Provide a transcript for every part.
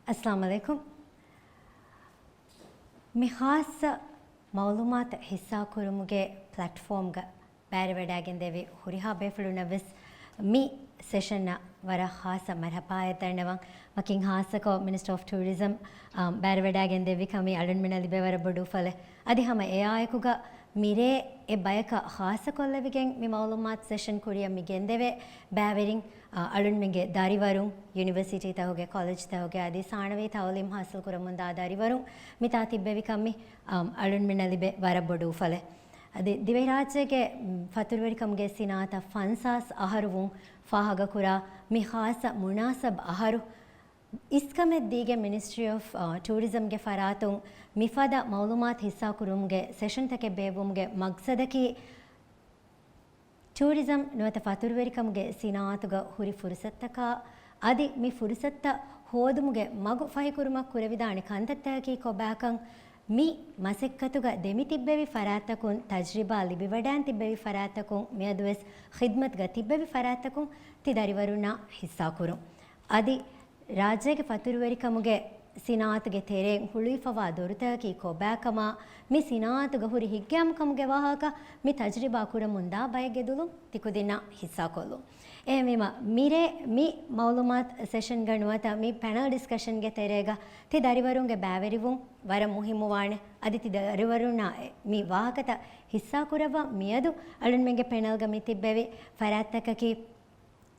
अस्सलाम वालेकुम मी खास मालूमात हिस्सा कुरुमुगे प्लेटफॉर्म गा बैरे वडागिंदेवी हुरिहा बेफलुनविस मी सेशन वरा खास मरहपाय तर्णवं मकिंग हासको मिनिस्टर ऑफ टूरिज्म बैरे वडागिंदेवी कमी अडनमिनली बेवर बडू फले अदि हम एआयकुगा मिरे ए बयक खास कोल्लविගෙන් मी मालूमात सेशन कुरिया मिගෙන්දෙවේ බෑවරින් අලුන්මිගේ දරිවරුන් යුනිවර්සිටි තවගේ කොලෙජ් තවගේ ආදී සානවේ තවලිම් හාසල් කරමුන් දා දරිවරුන් මිතා තිබ්බෙවි කම්මි අලුන්මිනලිබේ වරබොඩු ෆලේ අදී දිවේ රාජ්‍යයේ ෆතුරුවරි කම්ගේ සිනාත ෆන්සාස් අහරුවුන් ෆාහග කුරා මි ખાસ මුනාසබ් අහරු ඉස්කමෙ දීගේ මිනිස්ට්‍රි ඔෆ් ටූරිසම් ගේ ෆරාතුන් මිෆදා මාලුමාත් හිස්සා කුරුම්ගේ සෙෂන් තකේ බේවුම්ගේ මක්සදකි ಟೂರಿಸಂ ನುವತ ಫತುರ್ವೆರಿಕಮ್ಗೆ ಸಿನಾತುಗ ಹುರಿ ಫುರ್ಸತ್ತಕ ಅದಿ ಮಿ ಫುರ್ಸತ್ತ ಹೋದುಮುಗೆ ಮಗು ಫಹಿಕುರುಮ ಕುರವಿದಾಣಿ ಕಂತತ್ತಕಿ ಕೊಬಾಕಂ ಮಿ ಮಸೆಕ್ಕತುಗ ದೆಮಿತಿಬ್ಬೆವಿ ಫರಾತಕುನ್ ತಜ್ರಿಬಾ ಲಿಬಿವಡಾನ್ ತಿಬ್ಬೆವಿ ಫರಾತಕುನ್ ಮಿಯದುವೆಸ್ ಖಿದ್ಮತ್ ಗ ತಿಬ್ಬೆವಿ ಫರಾತಕುನ್ ತಿದರಿವರುಣ ಹಿಸ್ಸಾ ಕುರು ಅದಿ ರಾಜ್ಯಗೆ ಫತುರ್ವೆರಿಕಮ್ಗೆ ಸಿನಾತುಗೆ ತೆರೆ ಹುಳಿಫವಾ ದೊರತಕಿ ಕೊಬಾಕಮ ಮಿ ಸಿನಾತುಗ ಹುರಿ ಹಿಗ್ಗ್ಯಾಮ್ ಕಮ್ಗೆ ವಾಹಕ ಮಿ ತಜ್ರಿಬಾ ಕುರ ಮುಂದಾ ಬಯಗೆದುಲು ತಿಕುದಿನ ಹಿಸ್ಸಾ ಕೊಲ್ಲು ಎಮಿಮ ಮಿರೆ ಮಿ ಮಾಲೂಮಾತ್ ಸೆಷನ್ ಗಣುವತ ಮಿ ಪ್ಯಾನಲ್ ಡಿಸ್ಕಷನ್ ಗೆ ತೆರೆಗ ತಿ ದರಿವರುಂಗೆ ಬ್ಯಾವೆರಿವು ವರ ಮುಹಿಮುವಾಣೆ ಅದಿ ತಿ ದರಿವರುಣ ಮಿ ವಾಹಕತ ಹಿಸ್ಸಾ ಕುರವ ಮಿಯದು ಅಳುನ್ಮೆಂಗೆ ಪ್ಯಾನಲ್ ಗ ಮಿ ತಿಬ್ಬೆವಿ ಫರಾತ್ತಕಕಿ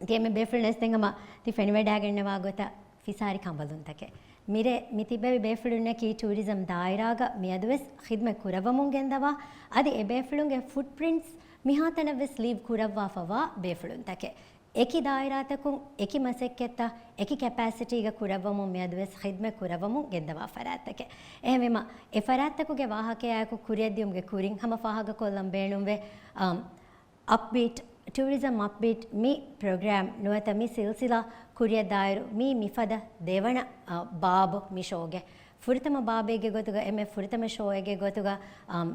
ತಿಯಮೆ ಬೇಫುಲ್ನೆಸ್ ತೆಂಗಮ ತಿ ಫೆನಿವೆಡಾಗೆಣ್ಣವಾ ಗೊತ ಫಿಸಾರಿ ಕಂಬಲುಂತಕೆ මිරේ මිතිබෙවි බේෆුළුන්නකී ටූරිසම් දායිරාග මියදුවෙස් ඛිද්මෙ කුරවමුන්ගෙන්දවා අදි එ බේෆුළුන්ගේ ෆුට්ප්‍රින්ට්ස් මිහාතනවෙස් ලීව් කුරවවා ෆවා බේෆුළුන්තකේ එකි දායිරාතකුන් එකි මසෙක්කෙත්ත එකි කැපැසිටිග කුරවමුන් මියදුවෙස් ඛිද්මෙ කුරවමුන් ගෙන්දවා ෆරාත්තකේ එහෙමෙම එ ෆරාත්තකුගේ වාහකයායකු කුරියද්දියුම්ගේ කුරින් හම ෆාහග කොල්ලම් බේණුම්වේ Upbeat tourism Upbeat mi program nuwata mi silsila kuriya dairu mi mifada devana babu mi shoge furitama babege gotuga eme furitama shoege gotuga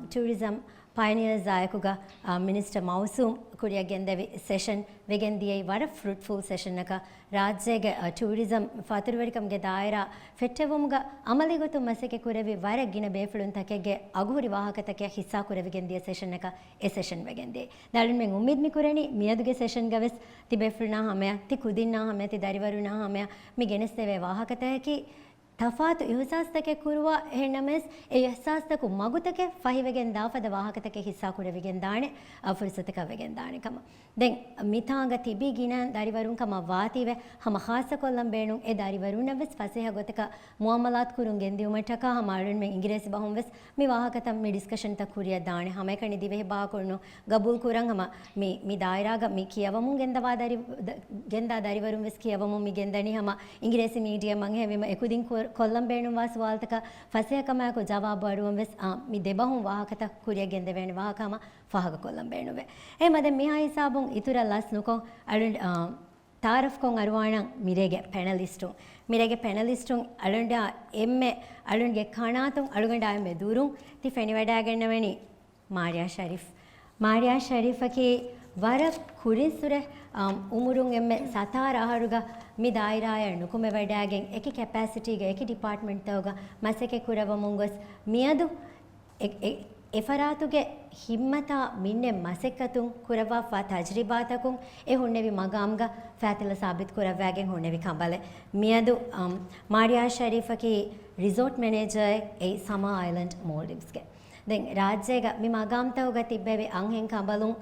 tourism pioneers ayekuga minister mausum kuriya gendevi session vegendiyai vara fruitful session naka rajyege tourism faturwarikam ge daira fettevumuga amali gotu maseke kurevi vara gina befulun takege aguhuri wahakatake hissa kurevi gendiya session naka e session vegendiyai dalun men ummid mi kurani miyaduge session gaves ti befulna hamya ti kudinna hamya ti dariwaruna hamya mi genesteve wahakataki ತಫಾತು ಇಹಸಾಸ್ತಕೆ ಕುರುವ ಹೆಣ್ಣಮೆಸ್ ಎ ಇಹಸಾಸ್ತಕು ಮಗುತಕೆ ಫಹಿವೆಗೆನ್ ದಾಫದ ವಾಹಕತಕೆ ಹಿಸ್ಸಾ ಕುಡವಿಗೆನ್ ದಾಣೆ ಫುರ್ಸತಕ ವೆಗೆನ್ ದಾಣೆ ಕಮ ದೆನ್ ಮಿತಾಂಗ ತಿಬಿ ಗಿನನ್ ದಾರಿವರುನ್ ಕಮ ವಾತಿವೆ ಹಮ ಖಾಸ ಕೊಲ್ಲಂ ಬೇಣು ಎ ದಾರಿವರುನ್ ವೆಸ್ ಫಸೆಹ ಗೊತಕ ಮುಅಮಲಾತ್ ಕುರುನ್ ಗೆಂದಿಯುಮಟಕ ಹಮಾಳುನ್ ಮೆ ಇಂಗ್ಲಿಸಿ ಬಹಂ ವೆಸ್ ಮಿ ವಾಹಕತಂ ಮಿ ಡಿಸ್ಕಷನ್ ತ ಕುರಿಯ ದಾಣೆ ಹಮ ಕಣಿ ದಿವೆ ಬಾ ಕೊರ್ನು ಗಬೂಲ್ ಕುರಂ ಹಮ ಮಿ ದಾಯಿರಾಗ ಮಿ ಕಿಯವಮುನ್ ಗೆಂದವಾ ಗೆಂದಾ ದಾರಿವರುನ್ ವೆಸ್ ಕಿಯವಮುನ್ ಮಿ ಗೆಂದನಿ ಹಮ ಇಂಗ್ಲಿಸಿ ಮೀಡಿಯಂ ಮಂಗ್ ಹೆವಿಮ ಎಕುದಿನ್ කොල්ලම් බේණුම් වාස වාල්තක ෆසයකමයක ජවාබ අඩුවම් වෙස් මි දෙබහුම් වාහකත කුරිය ගෙන්ද වෙන වාහකම ෆහක කොල්ලම් බේණුවේ එමද මිහා හිසාබුන් ඉතුර ලස් නුකොන් අලුන් තාරෆ් කොන් අරවාණන් මිරේගේ පැනලිස්ටුන් අලුන්ඩ එම්මෙ අලුන්ගේ කනාතුන් අලුගඬ ආයෙ දුරුන් ති ෆෙනි වැඩාගෙන වෙනි මාරියා ශරීෆකේ වර කුරින්සුර උමුරුන් එම්මෙ සතාර අහරුග මි දායිරාය නුකුමෙ වැඩාගෙන් එකි කැපැසිටිග එකි ඩිපාර්ට්මන්ට් තවග මසෙකේ කුරවමුන් ගොස් මියදු එෆරාතුගේ හිම්මතා මින්නෙ මසෙක්කතුන් කුරවවා තජ්රිබාතකුන් එ හුන්නෙවි මගාම්ග ෆෑතිල සාබිත් කුරවෑගෙන් හුන්නෙවි කඹල මියදු මාරියා ශරීෆකේ රිසෝට් මැනේජර් ඒ සමා අයිලන්ඩ් මෝල්ඩිව්ස්ගේ දැන් රාජ්‍යයක මි මගාම්තවග තිබ්බෙවි අංහෙන් කඹලුන්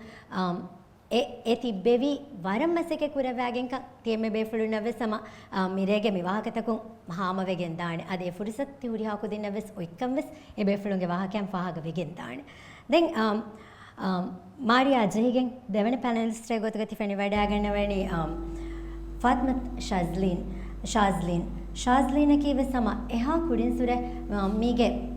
e tibbevi varam maseke kuravaggen ka tiemme befulu naves sama mirege mi wahakatakun hama vegen daane ade furisat tiuri ha kudin naves oikkam ves e befulunge wahakyan fahaga vegen daane then maria jehigen devena panelist re gotuga tifeni wadagen veni fatmat shazlin kiwe sama eha kudin sure mige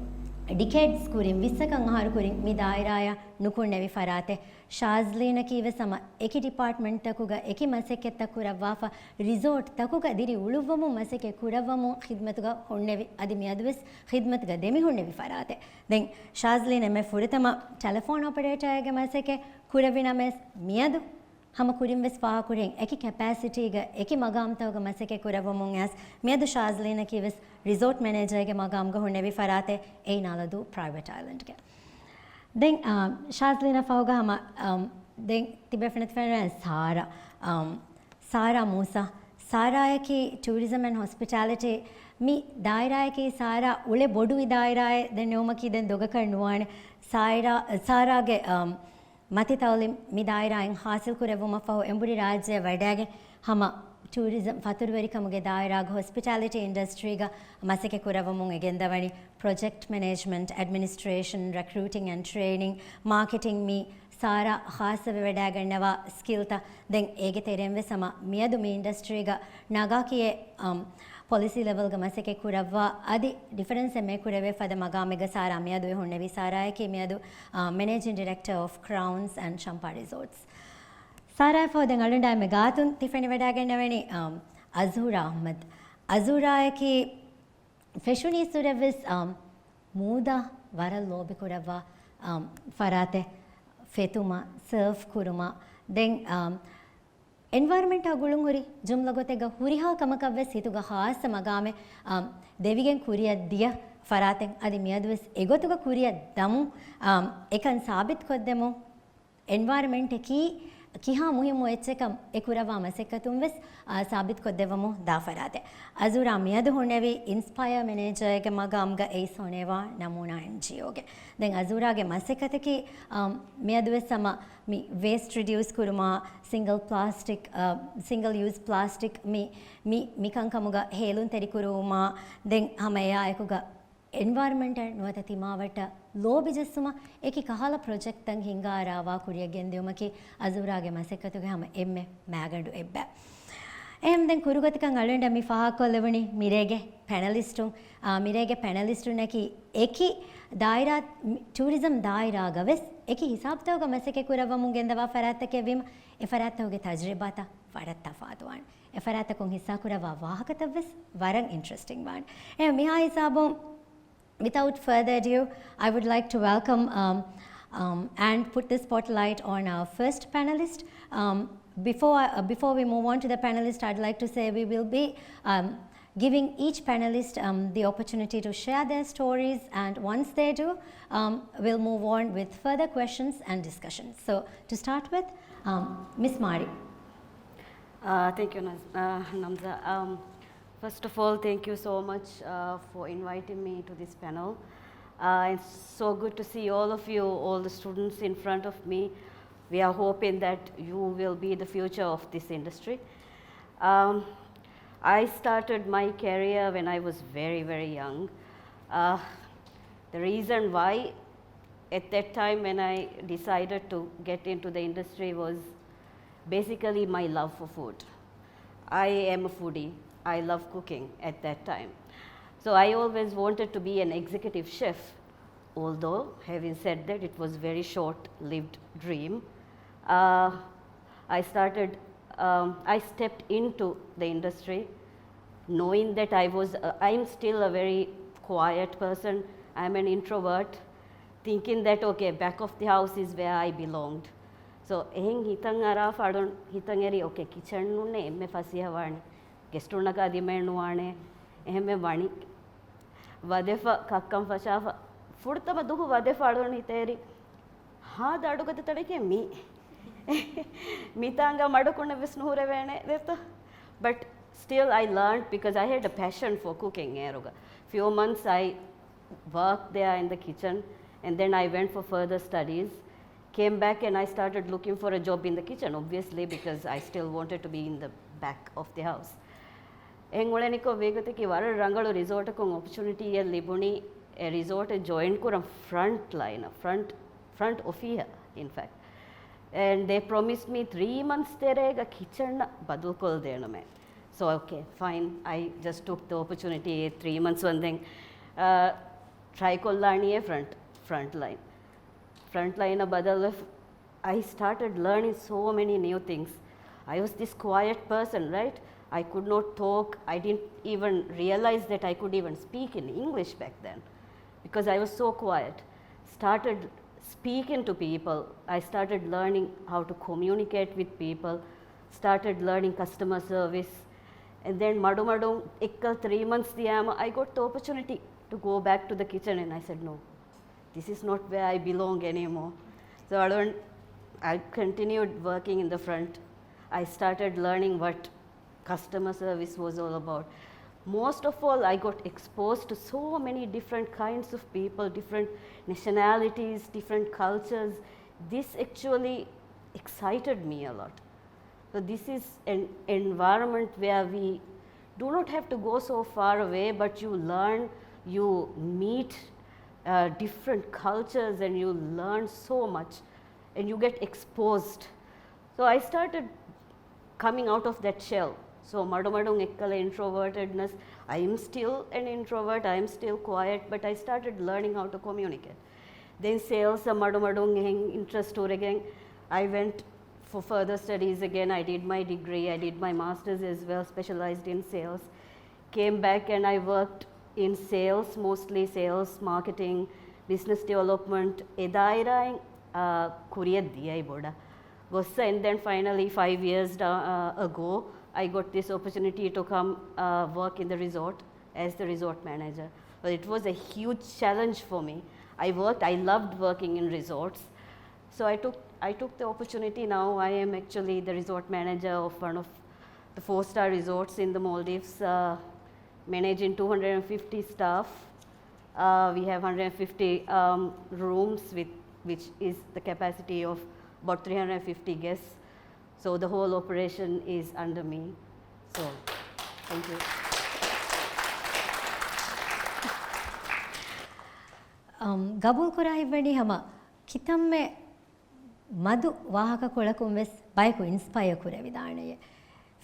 ඩිකේඩ්ස් කුරින් 20කන් අහරු කුරින් මි දායිරාය නුකුන්නේවි ෆරාතේ ශාස්ලීන කීව සම එකි department තකුග එකි මසෙකෙත් තකුරවාෆා resort තකුග දිරි උළුවමු මසෙකේ කුරවමු ඛිද්මතුග හොන්නේවි අදි මියදුවස් ඛිද්මතුග දෙමි හොන්නේවි ෆරාතේ දැන් ශාස්ලීන මේ ෆුරිතම telephone operator ගේ මසෙකේ කුරවිනමස් මියදු hama kurim ves paha kuren eki capacity ga eki magam tawga maseke kuravumun as miyadu Shazlina ki ves resort manager ge magam ga hunnevi farate ei naladu private island ge then Shazlina fawga hama then tibe fenet feren Sara Musa Sara ki tourism and hospitality mi daira ki Sara ule bodu i daira den noma ki den doga karnuwan Sara ge mati tawlim mi daira en hasil kurevuma fahu emburi rajya vadage hama tourism faturveri kamuge daira hospitality industry ga maseke kuravumun egendawani project management administration recruiting and training marketing mi Sara khasave wada gannawa skill ta den ege teremve sama miyadu mi industry ga naga kiye policy level ga maseke kuravwa adi difference me kurave fada magamega Sara miyadu e honnevi Sara ke miyadu managing director of Crowns and Champa Resorts Sara for den alunda me gatun tifeni wada gannawani Azura Ahmad Azura ke fashuni survis muda varal lobi kuravwa farate fetuma surf kuruma then environment agulun huri jumla gotega huriha kamakavves hituga haasa magame devigen kuriya dia faraten adi miyadves egotuga kuriya damu ekan sabit koddemu environment ki kiha muhimu etchekam ekurava masekkatum ves sabit koddevamu da farate azura miyadu honnevi inspire manager ge magamga ei soneva namuna NGO ge then azura ge masekkate ki miyadu ves sama mi waste reduce kuruma single use plastic mi kankamuga helun teri kuruma then hamaya ekuga environment nuwata timawata lobijessuma eki kahala project tan hingarawa kuriya gendiyumaki azurage masekkatuge hama emme magandu ebba එහෙනම් දැන් කුරුගතිකන් අලුවෙන්ඩ මි ෆහකො ලෙවණි මිරේගේ පැනලිස්ටුන් නැකි ඒකි දායිරා tourism දායිරා ගවස් ඒකි හිසාබ්තවග මැසෙකේ කුරවමුන් ගෙන්දවා ෆරාත්තකේ වීම ඒ ෆරාත්තවගේ තජරිබාත වඩත් තෆාතුවන් ඒ ෆරාත්තකුන් හිසා කුරවා වාහකතවස් වරන් interesting වන් එහෙනම් මිහා හිසාබොන් without further ado I would like to welcome and put the spotlight on our first panelist before we move on to the panelist, I'd like to say we will be giving each panelist the opportunity to share their stories, and once they do, we'll move on with further questions and discussions. So to start with, Ms. Mari. Thank you, Namza. First of all, thank you so much for inviting me to this panel. It's so good to see all of you, all the students in front of me. We are hoping that you will be the future of this industry. I started my career when I was very, very young. The reason why at that time when I decided to get into the industry was basically my love for food. I am a foodie. I love cooking at that time. So I always wanted to be an executive chef, although having said that, it was very short-lived dream. I stepped into the industry knowing that I'm still a very quiet person. I'm an introvert, thinking that okay, back of the house is where I belonged. So ehing hitang ara fadon hitang eri okay kitchen nunne emme fasiya wani guestuna ka dimenu wane ehme wani wadefa kakkam fashafa furtama duhu wadefa adon hiteri ha dadugate tadike mi mitanga madukuna visnuhure vene detto but still I learned because I had a passion for cooking eruga few months I worked there in the kitchen and then I went for further studies, came back and I started looking for a job in the kitchen obviously because I still wanted to be in the back of the house. Engoleniko vegatiki var rangalu resort ko opportunity ye libuni a resort join kuram front office in fact. And they promised me 3 months terega kitchen badukol dename. So okay, fine. I just took the opportunity 3 months one thing. Try kollani front line badal I started learning so many new things. I was this quiet person, right? I could not talk. I didn't even realize that I could even speak in English back then because I was so quiet. Started speaking to people. I started learning how to communicate with people, started learning customer service. And then Madu 3 months I got the opportunity to go back to the kitchen, and I said, no, this is not where I belong anymore. So I continued working in the front. I started learning what customer service was all about. Most of all, I got exposed to so many different kinds of people, different nationalities, different cultures. This actually excited me a lot. So this is an environment where we do not have to go so far away, but you learn, you meet different cultures, and you learn so much, and you get exposed. So I started coming out of that shell. So Madumadung ekkala introvertedness, I am still an introvert, I am still quiet, but I started learning how to communicate. Then sales Madumadung interest again. I went for further studies again. I did my degree, I did my master's as well, specialized in sales. Came back and I worked in sales, mostly sales, marketing, business development. Edairain kuriyadiyai boda. And then finally 5 years ago, I got this opportunity to come work in the resort as the resort manager. But it was a huge challenge for me. I loved working in resorts. So I took the opportunity. Now I am actually the resort manager of one of the 4-star resorts in the Maldives, managing 250 staff. We have 150 rooms, which is the capacity of about 350 guests. So the whole operation is under me. So, thank you. Gabul kurai veni hama kitamme madu wahaka kolakum ves baiku inspire kurevidanaye.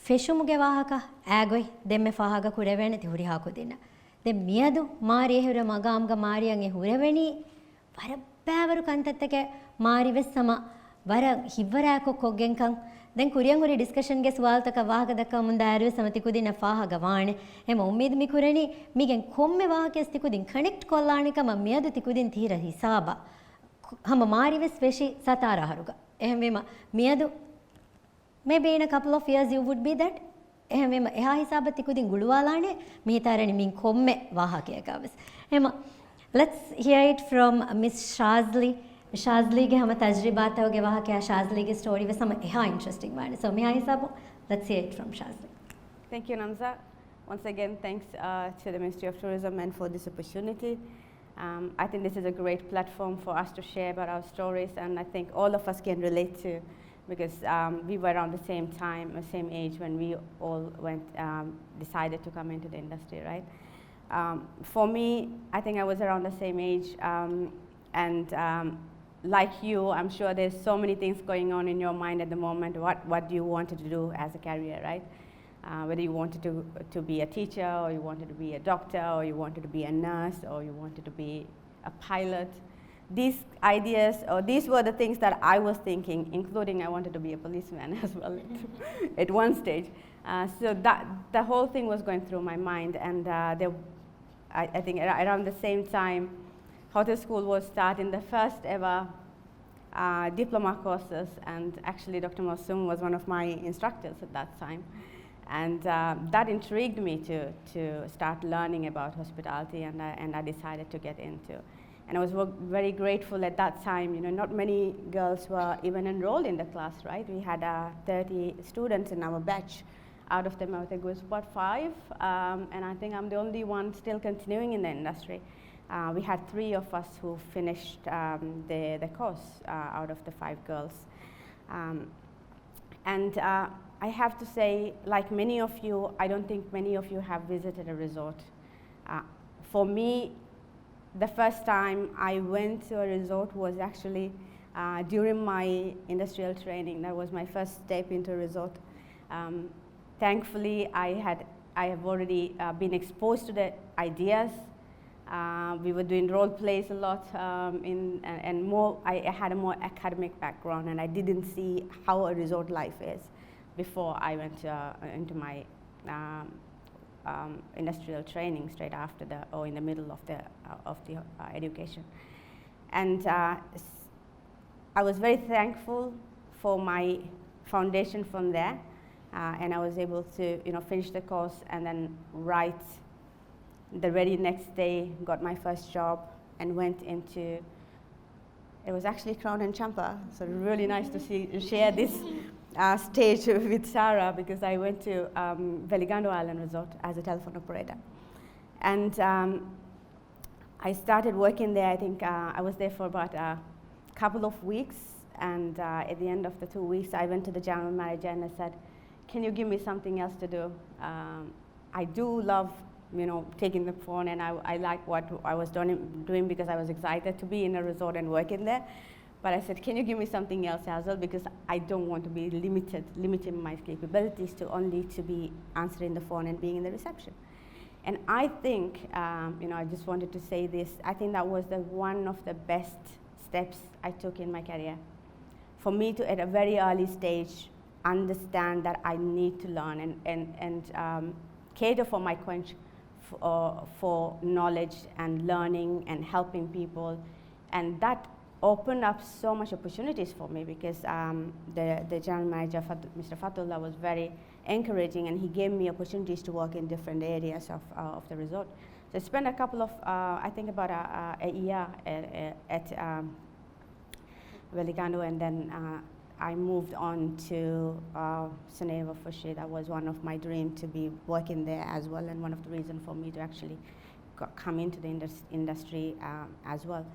Feshumuge wahaka agoi demme fahaga kurevene ti huri hakudina. De miyadu mari ehura magamga mariyan e hureveni varabbawaru kantattake mari ves sama vara hivvarako koggenkan then kuriyanguri discussion ge suwaltaka wahaga dakka munda arve samati kudina fahaga waane ema ummid mi kurani migen komme wahakes tikudin connect kollanika ma miyadu tikudin tira hisaba hama mari ves veshi satara haruga ehmema miyadu maybe in a couple of years you would be that ehmema eha hisaba tikudin guluwalane mihitarani min komme wahakeka ves ema let's hear it from Miss Shazli. Shazli ge hama tajribat hoge waha kya Shazli ge story ve sama eha interesting one. So meha hisab let's hear it from Shazli. Thank you, Namza. Once again, thanks to the Ministry of Tourism and for this opportunity. I think this is a great platform for us to share about our stories, and I think all of us can relate to, because we were around the same time, the same age when we all decided to come into the industry, right? For me, I think I was around the same age, and like you, I'm sure there's so many things going on in your mind at the moment. What you wanted to do as a career, right? Whether you wanted to be a teacher, or you wanted to be a doctor, or you wanted to be a nurse, or you wanted to be a pilot. These ideas, or these were the things that I was thinking, including I wanted to be a policeman as well at one stage. So that the whole thing was going through my mind, and I think around the same time, hotel school was starting the first ever diploma courses, and actually Dr. Mosum was one of my instructors at that time. And that intrigued me to start learning about hospitality, and I decided to get into. And I was very grateful at that time. You know, not many girls were even enrolled in the class, right? We had 30 students in our batch. Out of them, I think it was about 5, and I think I'm the only one still continuing in the industry. We had 3 of us who finished the course out of the 5 girls. And I have to say, like many of you, I don't think many of you have visited a resort. For me, the first time I went to a resort was actually during my industrial training. That was my first step into a resort. Thankfully, I have already been exposed to the ideas. We were doing role plays a lot, and more. I had a more academic background, and I didn't see how a resort life is before I went into my industrial training straight after or in the middle of the education. And I was very thankful for my foundation from there, and I was able to finish the course and then right the very next day got my first job and went into, it was actually Crown and Champa, so really nice to share this stage with Sarah, because I went to Veligando Island Resort as a telephone operator. And I started working there. I think I was there for about a couple of weeks, and at the end of the 2 weeks, I went to the general manager and I said, can you give me something else to do? I do love taking the phone, and I like what I was doing because I was excited to be in a resort and working there. But I said, can you give me something else as well, because I don't want to be limiting my capabilities to only to be answering the phone and being in the reception. And I think, I just wanted to say this, I think that was one of the best steps I took in my career. For me to, at a very early stage, understand that I need to learn and cater for my quench for knowledge and learning and helping people. And that opened up so much opportunities for me, because the general manager, Mr. Fatullah, was very encouraging, and he gave me opportunities to work in different areas of the resort. So I spent a couple of, I think about a year at Veligando, and then I moved on to Soneva Fushi. That was one of my dreams, to be working there as well, and one of the reasons for me to actually come into the industry as well.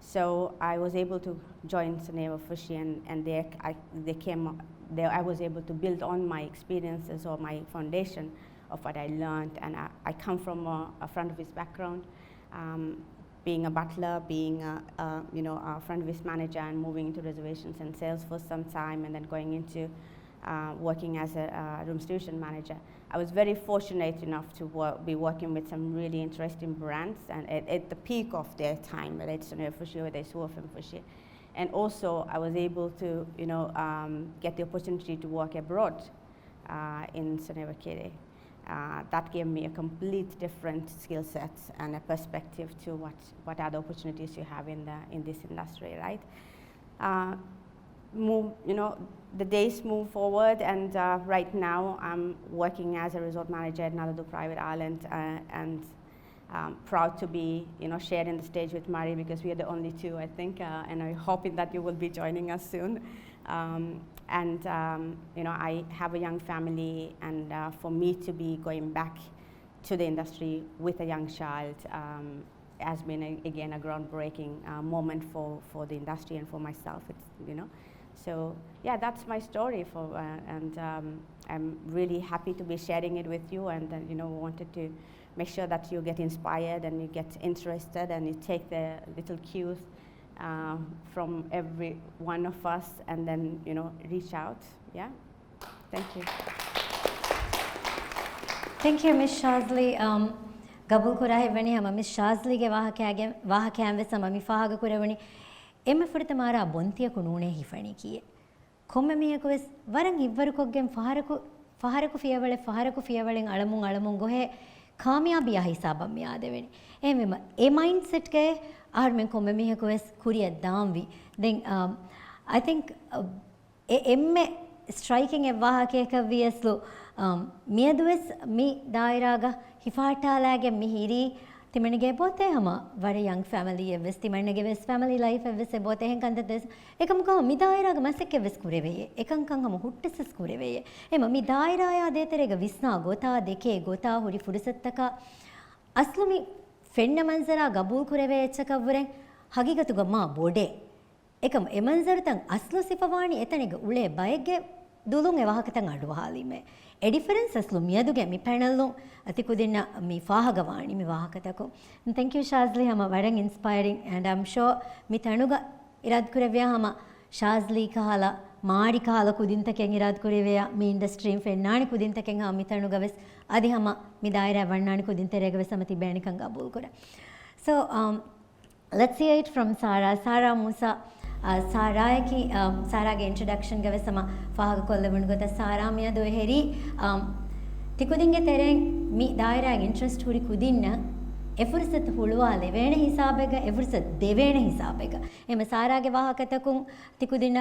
So I was able to join Soneva Fushi, and I was able to build on my experiences or my foundation of what I learned. And I come from a front office background, being a butler, being a front office manager, and moving into reservations and sales for some time, and then going into working as a room station manager. I was very fortunate enough to be working with some really interesting brands, and at the peak of their time, whether it's Soneva Fushi or whether it's Suafem Fushi. And also, I was able to get the opportunity to work abroad in Soneva Kere. That gave me a complete different skill set and a perspective to what other opportunities you have in this industry, right? The days move forward, and right now I'm working as a resort manager at Naladu Private Island, and proud to be sharing the stage with Mari, because we are the only two, I think, and I'm hoping that you will be joining us soon. I have a young family, and for me to be going back to the industry with a young child has been again a groundbreaking moment for the industry and for myself. So yeah, that's my story. I'm really happy to be sharing it with you, and wanted to make sure that you get inspired and you get interested, and you take the little cues from every one of us, and then reach out. Yeah, thank you. Thank you, Miss Shazli. Gabul kurahe vani hama Miss Shazli ge wahakyan ve sama mi fahaga kuravani emme furta mara bontiya ku nune hifani kiye komme mihe ko waran ivvaru koggen faharaku fiyawalen alamun gohe කාමයාබිය හිසාබම් මියා දෙවෙනි එමෙම ඒ mindset ගේ R මෙන් කොම්මෙ මිහක වෙස් කුරිය දාම්වි then I think emme striking e wahakeka vieslu miedues mi dairaga hifaatalaage mihiri timenige bote hama vare young family evs timenige ves family life evs bote hen kanda des ekam ko mi dairaga masek evs kureveye ekam kan hama huttis kureveye ema mi daira ya deterega visna gota deke gota huri furusattaka aslumi fenna manzara gabul kureve echakavren hagigatuga ma bode ekam e manzara tan aslu sifawani etaniga ule bayege dulun e wahakatan aduhalime a difference aslu miyaduge mi panellu atikudinna mi fahagawani mi wahakatako. Thank you Shazli hama varan inspiring, and I'm sure mi tanuga irad kureveya hama Shazli kahala maadi kahala kudintaken irad kureveya mi industry fennani kudintaken ha mi tanuga ves adi hama mi daira vannani kudinterega ves amati benikan gabul kora. So let's hear it from Sarah Musa. Sarage introduction gave sama fahaga kollevunu gota Sara miya do heri tikudinge tereng mi daira interest huri kudinna එෆුර්සත් හුළුවා ලෙවේන හිසාබෙග එෆුර්සත් දෙවේන හිසාබෙග එම සාරාගේ වාහකතකුන් තිකුදින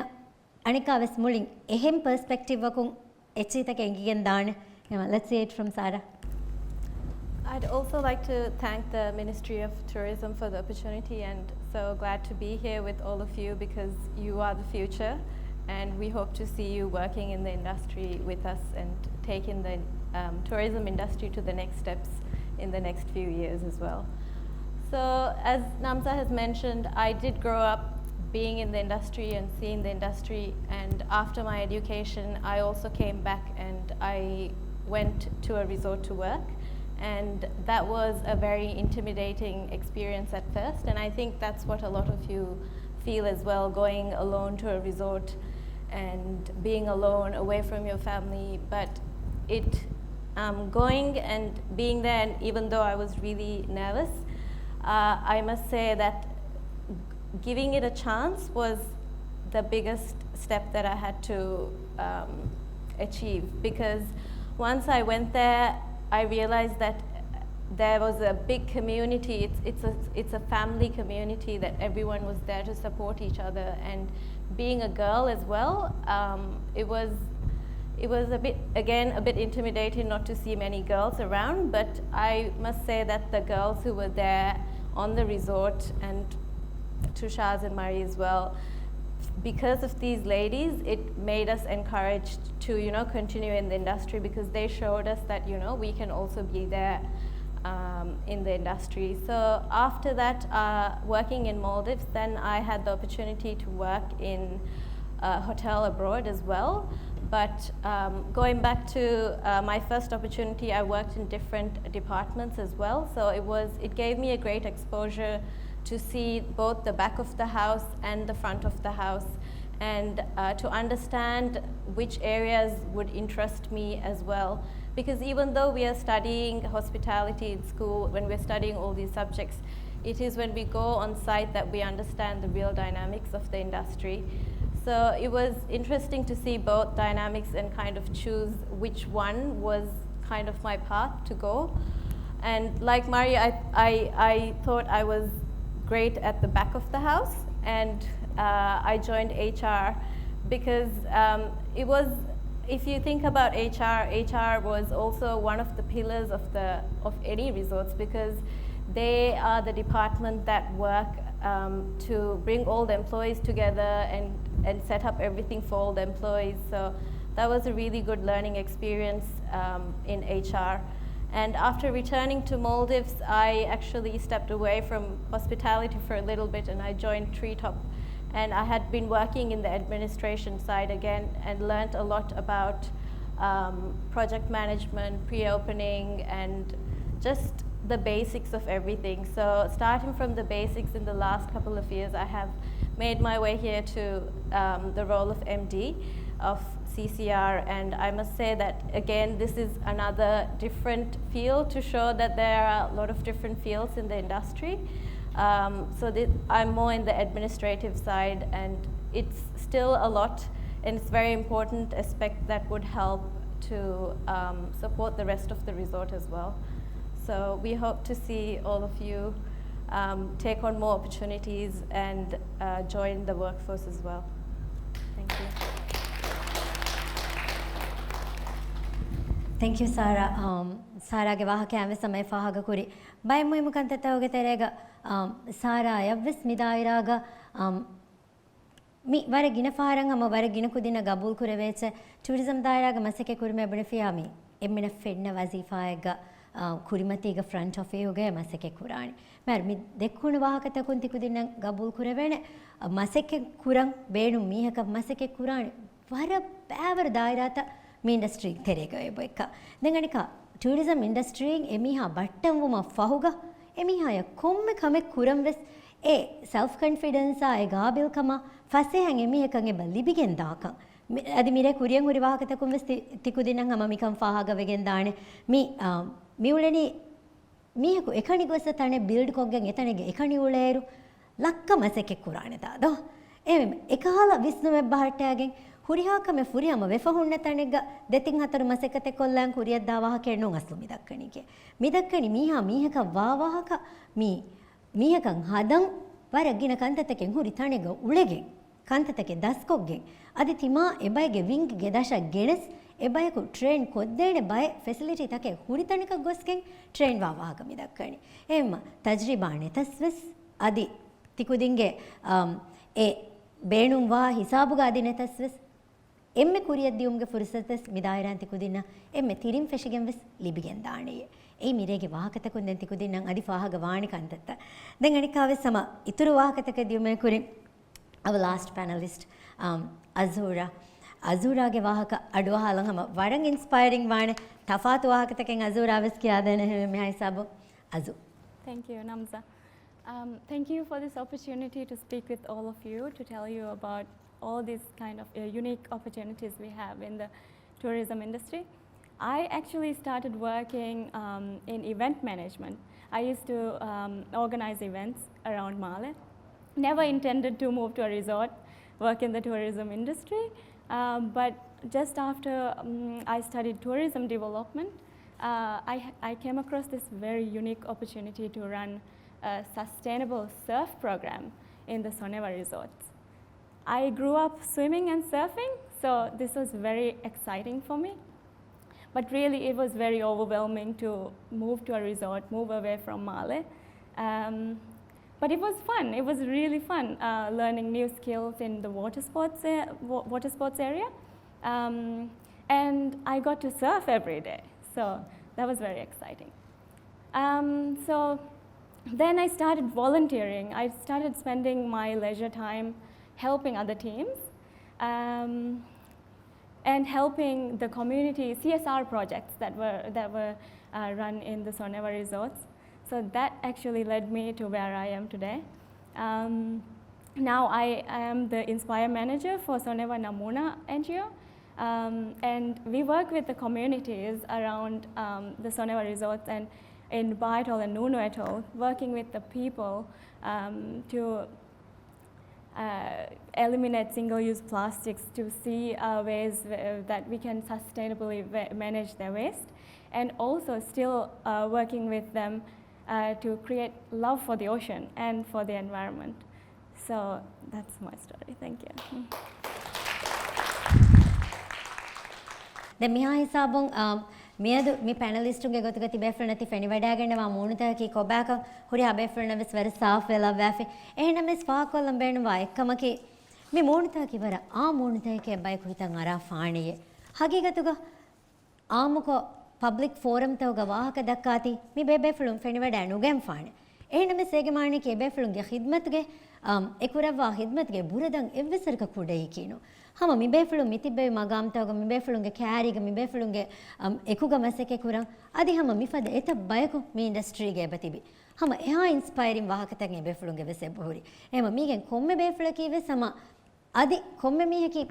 අනිකාවස් මුලින් එහෙම් perspective වකුන් එච්චිතක එංගිගෙන් දාන එම let's see it from Sara. I'd also like to thank the Ministry of Tourism for the opportunity, and so glad to be here with all of you because you are the future, and we hope to see you working in the industry with us and taking the tourism industry to the next steps in the next few years as well. So as Namza has mentioned, I did grow up being in the industry and seeing the industry, and after my education I also came back and I went to a resort to work, and that was a very intimidating experience at first, and I think that's what a lot of you feel as well, going alone to a resort and being alone away from your family. But going and being there, and even though I was really nervous, I must say that giving it a chance was the biggest step that I had to achieve, because once I went there I realized that there was a big community. It's a family community, that everyone was there to support each other, and being a girl as well, it was a bit intimidating not to see many girls around, but I must say that the girls who were there on the resort, and to Shaz and Mari as well, because of these ladies, it made us encouraged to, continue in the industry, because they showed us that, we can also be there in the industry. So after that, working in Maldives, then I had the opportunity to work in a hotel abroad as well. But going back to my first opportunity, I worked in different departments as well. So it gave me a great exposure to see both the back of the house and the front of the house, and to understand which areas would interest me as well. Because even though we are studying hospitality in school, when we're studying all these subjects, it is when we go on site that we understand the real dynamics of the industry. So it was interesting to see both dynamics and kind of choose which one was kind of my path to go. And like Mari, I thought I was great at the back of the house, and I joined HR because it was, if you think about HR was also one of the pillars of any resorts, because they are the department that work to bring all the employees together and set up everything for all the employees. So that was a really good learning experience in HR. And after returning to Maldives, I actually stepped away from hospitality for a little bit, and I joined Treetop. And I had been working in the administration side again, and learned a lot about project management, pre-opening, and just the basics of everything. So starting from the basics, in the last couple of years, I have made my way here to the role of MD of CCR, and I must say that again, this is another different field to show that there are a lot of different fields in the industry. So I'm more in the administrative side, and it's still a lot, and it's very important aspect that would help to support the rest of the resort as well. So we hope to see all of you take on more opportunities and join the workforce as well. Thank you. Thank you, Sara. Saraගේ වාහකයන් සමය ෆාහග කුරි බය මුයිමු කන්තතවගේ තෙරේග Sara යවස් මිදායිරාග mi වර ගින ෆාරන් අම වර ගින කුදින ගබුල් කුරවේච tourism දායිරාග මසකේ කුරිමෙ බණ ෆියාමි එම්මින ෆෙන්න වසීෆායග කුරිමතීග front ඔෆියුගේ මසකේ කුරානි මර් මි දෙක්කුණ වාහකතකුන් තිකුදින ගබුල් කුරවෙන මසකේ කුරන් බේණු මීහක මසකේ කුරානි වර බෑවර දායිරාත මේ industry තෙරේග එබොයික දෙගනික tourism ඉන්ඩස්ට්‍රියෙන් එමිහා බට්ටම් වුම ෆහුග එමිහාය කොම්මෙ කමෙ කුරම් වෙස් ඒ self confidence ආ ඒ ගාබිල් කම ෆසෙහන් එමිහකන් එබ ලිබිගෙන් දාකන් අදි මිරේ කුරියන් හුරි වාහකතකුම් වෙස් තිකුදිනන් අම මිකම් ෆාහග වෙගෙන් දානේ මිඋලෙනි මීහකු එකණි ගොස්ස තනේ බිල්ඩ් කොග්ගෙන් එතනෙගේ එකණි උලේරු ලක්ක මසෙකෙ කුරානේ දාදෝ එමෙ එකහල විස්නුමෙ බහට්ටයගෙන් ಹುರಿಹಾಕಮೆ ಫುರಿಯಮ ವೆಫಹುಣ್ಣ ತಣೆಗ್ಗ ದೆತಿಂಗ್ ಹತರು ಮಸೆಕತೆ ಕೊಲ್ಲಾಂಗ್ ಹುರಿಯದ್ದ ವಾಹಕ ಎಣ್ಣು ಅಸ್ಲು ಮಿದಕ್ಕಣಿಗೆ ಮಿದಕ್ಕಣಿ ಮೀಹಕ ವಾವಾಹಕ ಮೀಹಕಂ ಹದಂ ವರಗಿನ ಕಂತತಕ್ಕೆ ಹುರಿ ತಣೆಗ ಉಳೆಗೆ ಕಂತತಕ್ಕೆ ದಸ್ಕೊಗ್ಗೆ ಅದಿ ತಿಮಾ ಎಬೈಗೆ ವಿಂಗ್ಗೆ ದಶ ಗೆಣಸ್ ಎಬಯಕು ಟ್ರೈನ್ ಕೊದ್ದೇಣೆ ಬಯ ಫೆಸಿಲಿಟಿ ತಕೆ ಹುರಿ ತಣೆಕ ಗೊಸ್ಗೆಂಗ್ ಟ್ರೈನ್ ವಾವಾಹಕ ಮಿದಕ್ಕಣಿ ಎಮ್ಮ ತಜ್ರಿಬಾಣೆ ತಸ್ವೆಸ್ ಅದಿ ತಿಕುದಿಂಗೆ ಎ ಬೇಣುಂ ವಾ ಹಿಸಾಬುಗ ಅದಿನೆ ತಸ್ವೆಸ್ ಎಮ್ಮೆ ಕುರಿಯದ್ದಿಯುಮ್ಗೆ ಫುರ್ಸತಸ್ ಮಿದಾಯಿರಾಂತಿ ಕುದಿನ ಎಮ್ಮೆ ತಿರಿಂ ಫೆಶಿಗೆಂ ವೆಸ್ ಲಿಬಿಗೆನ್ ದಾಣಿಯೆ ඒ මිරේගේ වාහකතකුන් දැන් තිකුදින්නම් අදි ෆාහග වාණි කන්තත්ත දැන් අනිකාවේ සම ඉතුරු වාහකතකදී මේ කුරින් our last panelist අසූරාගේ වාහක අඩුවහලන් හම වරන් ඉන්ස්පයරිං වාණ තෆාතු වාහකතකෙන් අසූරාවස් කියා දෙන මේ හිසාබ අසු Thank you, Namza. Thank you for this opportunity to speak with all of you, to tell you about all these kind of unique opportunities we have in the tourism industry. I actually started working in event management. I used to organize events around Male. Never intended to move to a resort, work in the tourism industry, but just after I studied tourism development, I came across this very unique opportunity to run a sustainable surf program in the Soneva resorts. I grew up swimming and surfing, so this was very exciting for me. But really it was very overwhelming to move to a resort, move away from Male. But it was fun, it was really fun learning new skills in the water sports area. And I got to surf every day, so that was very exciting. So then I started volunteering. I started spending my leisure time helping other teams. And helping the community CSR projects that were run in the Soneva resorts. So that actually led me to where I am today. Now I am the Inspire Manager for Soneva Namuna NGO. And we work with the communities around the Soneva resorts and in Ba Atoll and Nuno Atoll, working with the people to eliminate single-use plastics, to see ways that we can sustainably manage their waste, and also still working with them to create love for the ocean and for the environment. So that's my story. Thank you. දැන් මිහා හිසාබොන් මියදු මේ පැනලිස්ටුන්ගේ ගොතක තිබෙෆ්‍ර නැති ෆෙනි වැඩාගෙනවා මූණතකී කොබෑක හොරි අබෙෆ්‍ර නවස් වර සාෆ් වෙලා වැෆේ එහෙනම් මේ ස්පාකොල්ලම් බේනවා එක්කමකී මේ මූණතකී වර ආ මූණතකී බයික හිතන් අරා ෆාණියේ හගීගතුග ආමුකෝ පබ්ලික් ෆෝරම් තවග වාහක දක්කාති මේ බේබෙෆ්ලුම් ෆෙනි වැඩ නුගෙම් ෆාණේ එහෙනම් මේ සේගමාණි කේ බෙෆ්ලුන්ගේ ඛිද්මත්ගේ එකුරවා ඛිද්මත්ගේ බුරදන් එව්වසරක කුඩේ කිනෝ ಹಮ ಮಿಬೇಫುಳು ಮಿತಿಬ್ಬೆ ಮಗಾಮ್ತವಗ ಮಿಬೇಫುಳುಂಗೆ ಕ್ಯಾರಿಗೆ ಮಿಬೇಫುಳುಂಗೆ ಎಕುಗ ಮಸೆಕೆ ಕುರಂ ಅದಿ ಹಮ ಮಿಫದ ಎತ ಬಯಕು ಮಿ ಇಂಡಸ್ಟ್ರಿಗೆ ಬತಿಬಿ ಹಮ ಎಹಾ ಇನ್ಸ್ಪೈರಿಂಗ್ ವಾಹಕತಂಗೆ ಬೇಫುಳುಂಗೆ ವೆಸೆ ಬಹುರಿ ಎಮ ಮೀಗೆ ಕೊಮ್ಮೆ ಬೇಫುಳಕಿ ವೆ ಸಮ ಅದಿ ಕೊಮ್ಮೆ ಮೀಹಕಿ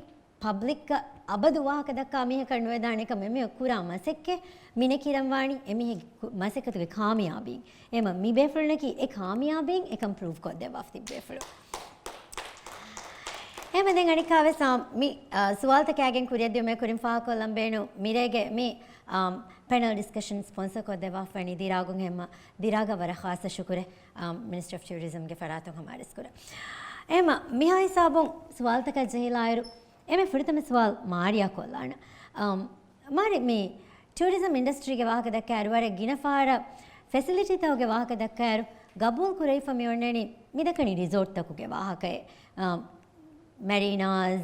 ಪಬ್ಲಿಕ್ ಅಬದು ವಾಹಕ ದಕ್ಕಾ ಮೀಹ ಕಣ್ವೇದಾಣಿಕ meme ಕುರಾ ಮಸೆಕ್ಕೆ ಮಿನೆ ಕಿರಂವಾಣಿ ಎಮಿಹೆ ಮಸೆಕತುಗೆ ಕಾಮಿಯಾಬಿ M me ಬೇಫುಳುನಕಿ A ಕಾಮಿಯಾಬಿಂಗ್ Ekam prove ಕೊದ್ದೆ ವಾಫ್ತಿ ಬೇಫುಳು එහෙම දැන් අනිකාවේ මේ සුවල්තකයාගෙන් කුරියද්දිය මේ කුරින් ෆාකොල්ලම් බේනු මිරේගේ මේ panel discussion sponsor को देवा फनी दिरागुंग हेमा दिरागा वरा खास शुक्र मिनिस्टर ऑफ टूरिज्म के फरातों हमारे स्कूल एमा मिहा हिसाबों सवाल तक जहिलायर एमे फिर तमे सवाल मारिया कोलाना मारे में टूरिज्म इंडस्ट्री के वाह कदा कैर वरे गिनफार फैसिलिटी तो के वाह कदा कैर गबूल कुरई फमियोनेनी मिदकनी रिजॉर्ट तक के वाह के marinas,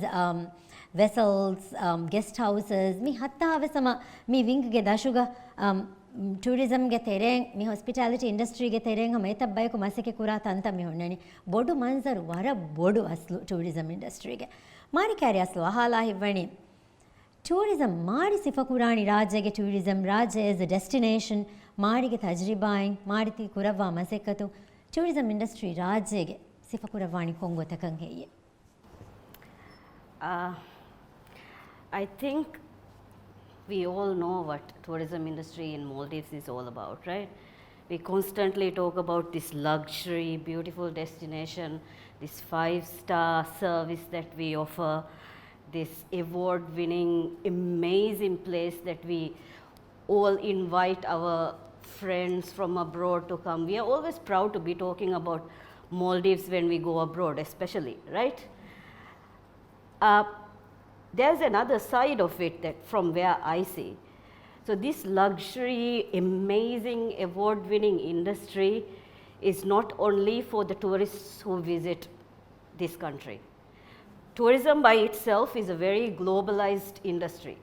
vessels, guest houses, mi hatta ave sama mi wing ge dashuga tourism ge tereng mi hospitality industry ge tereng hama eta bay ko maseke kura tanta mi honnani bodu manzar wara bodu aslu tourism industry ge mari kari aslu ahala hivani tourism mari sifa kurani rajya ge tourism rajya is a destination mari ge tajribain mari ti kurawa masekatu tourism industry rajya ge sifa kurawani kongo takan heye I think we all know what tourism industry in Maldives is all about, right? We constantly talk about this luxury, beautiful destination, this 5-star service that we offer, this award-winning, amazing place that we all invite our friends from abroad to come. We are always proud to be talking about Maldives when we go abroad, especially, right? There's another side of it that from where I see. So this luxury, amazing, award-winning industry is not only for the tourists who visit this country. Tourism by itself is a very globalized industry.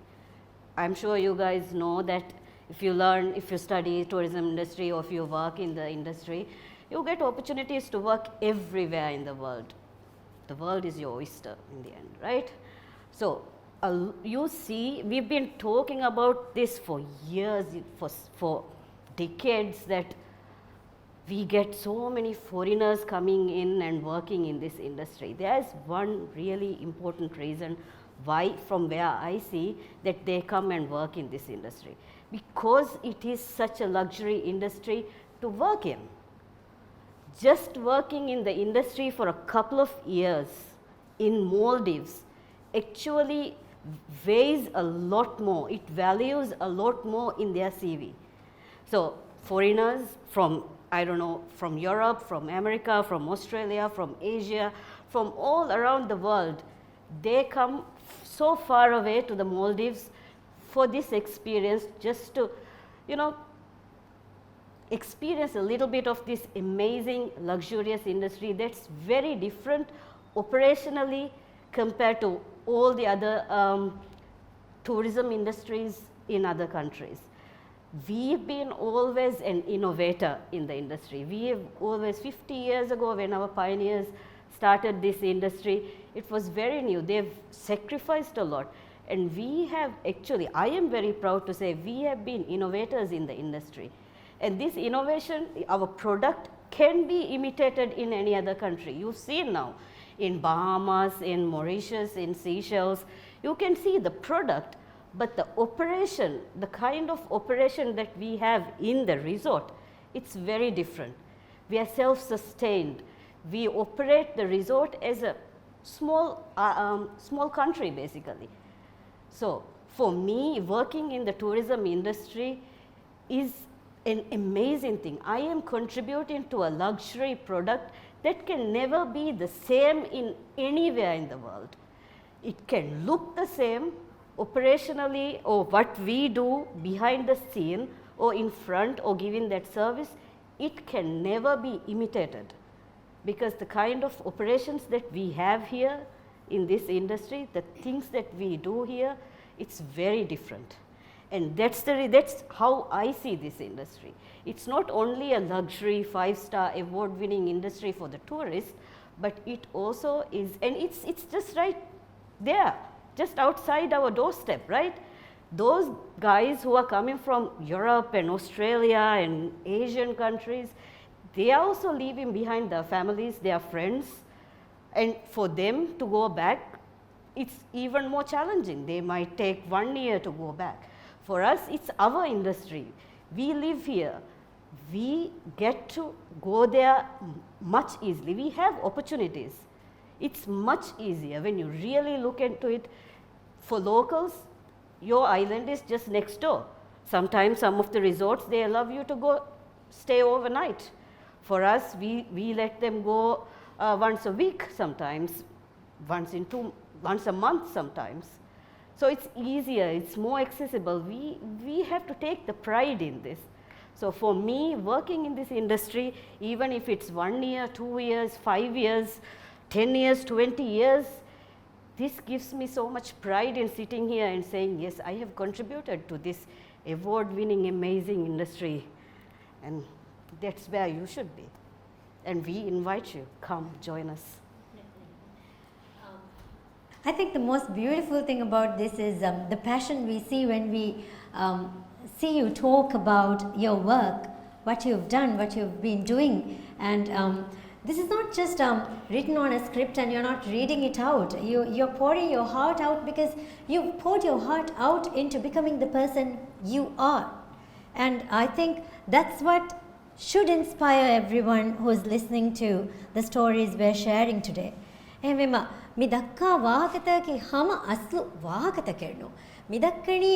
I'm sure you guys know that if you study tourism industry or if you work in the industry, you get opportunities to work everywhere in the world. The world is your oyster in the end, right? So you see, we've been talking about this for years, for decades, that we get so many foreigners coming in and working in this industry. There's one really important reason why, from where I see, that they come and work in this industry. Because it is such a luxury industry to work in. Just working in the industry for a couple of years in Maldives actually weighs a lot more, it values a lot more in their CV. So foreigners from, I don't know, from Europe, from America, from Australia, from Asia, from all around the world, they come so far away to the Maldives for this experience, just to, experience a little bit of this amazing, luxurious industry that's very different operationally compared to all the other tourism industries in other countries. We've been always an innovator in the industry. We have always, 50 years ago when our pioneers started this industry, it was very new. They've sacrificed a lot. And we have actually, I am very proud to say, we have been innovators in the industry. And this innovation, our product, can be imitated in any other country. You've seen now in Bahamas, in Mauritius, in Seychelles, you can see the product, but the operation, the kind of operation that we have in the resort, it's very different. We are self-sustained. We operate the resort as a small country, basically. So for me, working in the tourism industry is an amazing thing. I am contributing to a luxury product that can never be the same in anywhere in the world. It can look the same operationally, or what we do behind the scene or in front or giving that service, it can never be imitated. Because the kind of operations that we have here in this industry, the things that we do here, it's very different. And that's how I see this industry. It's not only a luxury 5-star award-winning industry for the tourists, but it also is, and it's just right there, just outside our doorstep, right? Those guys who are coming from Europe and Australia and Asian countries, they are also leaving behind their families, their friends, and for them to go back, it's even more challenging. They might take 1 year to go back. For us, it's our industry. We live here. We get to go there much easily. We have opportunities. It's much easier when you really look into it. For locals, your island is just next door. Sometimes some of the resorts, they allow you to go stay overnight. For us, we let them go once a week sometimes, once a month sometimes. So it's easier, it's more accessible. We have to take the pride in this. So for me, working in this industry, even if it's 1 year, 2 years, 5 years, 10 years, 20 years, this gives me so much pride in sitting here and saying, yes, I have contributed to this award-winning, amazing industry. And that's where you should be. And we invite you, come join us. I think the most beautiful thing about this is the passion we see when we see you talk about your work, what you've done, what you've been doing. And this is not just written on a script and you're not reading it out. You're pouring your heart out because you've poured your heart out into becoming the person you are. And I think that's what should inspire everyone who's listening to the stories we're sharing today. එහෙම මේ දක්කා වාහකතකේ හැම අස්ලු වාහකතකෙන්නු මිදක්කණි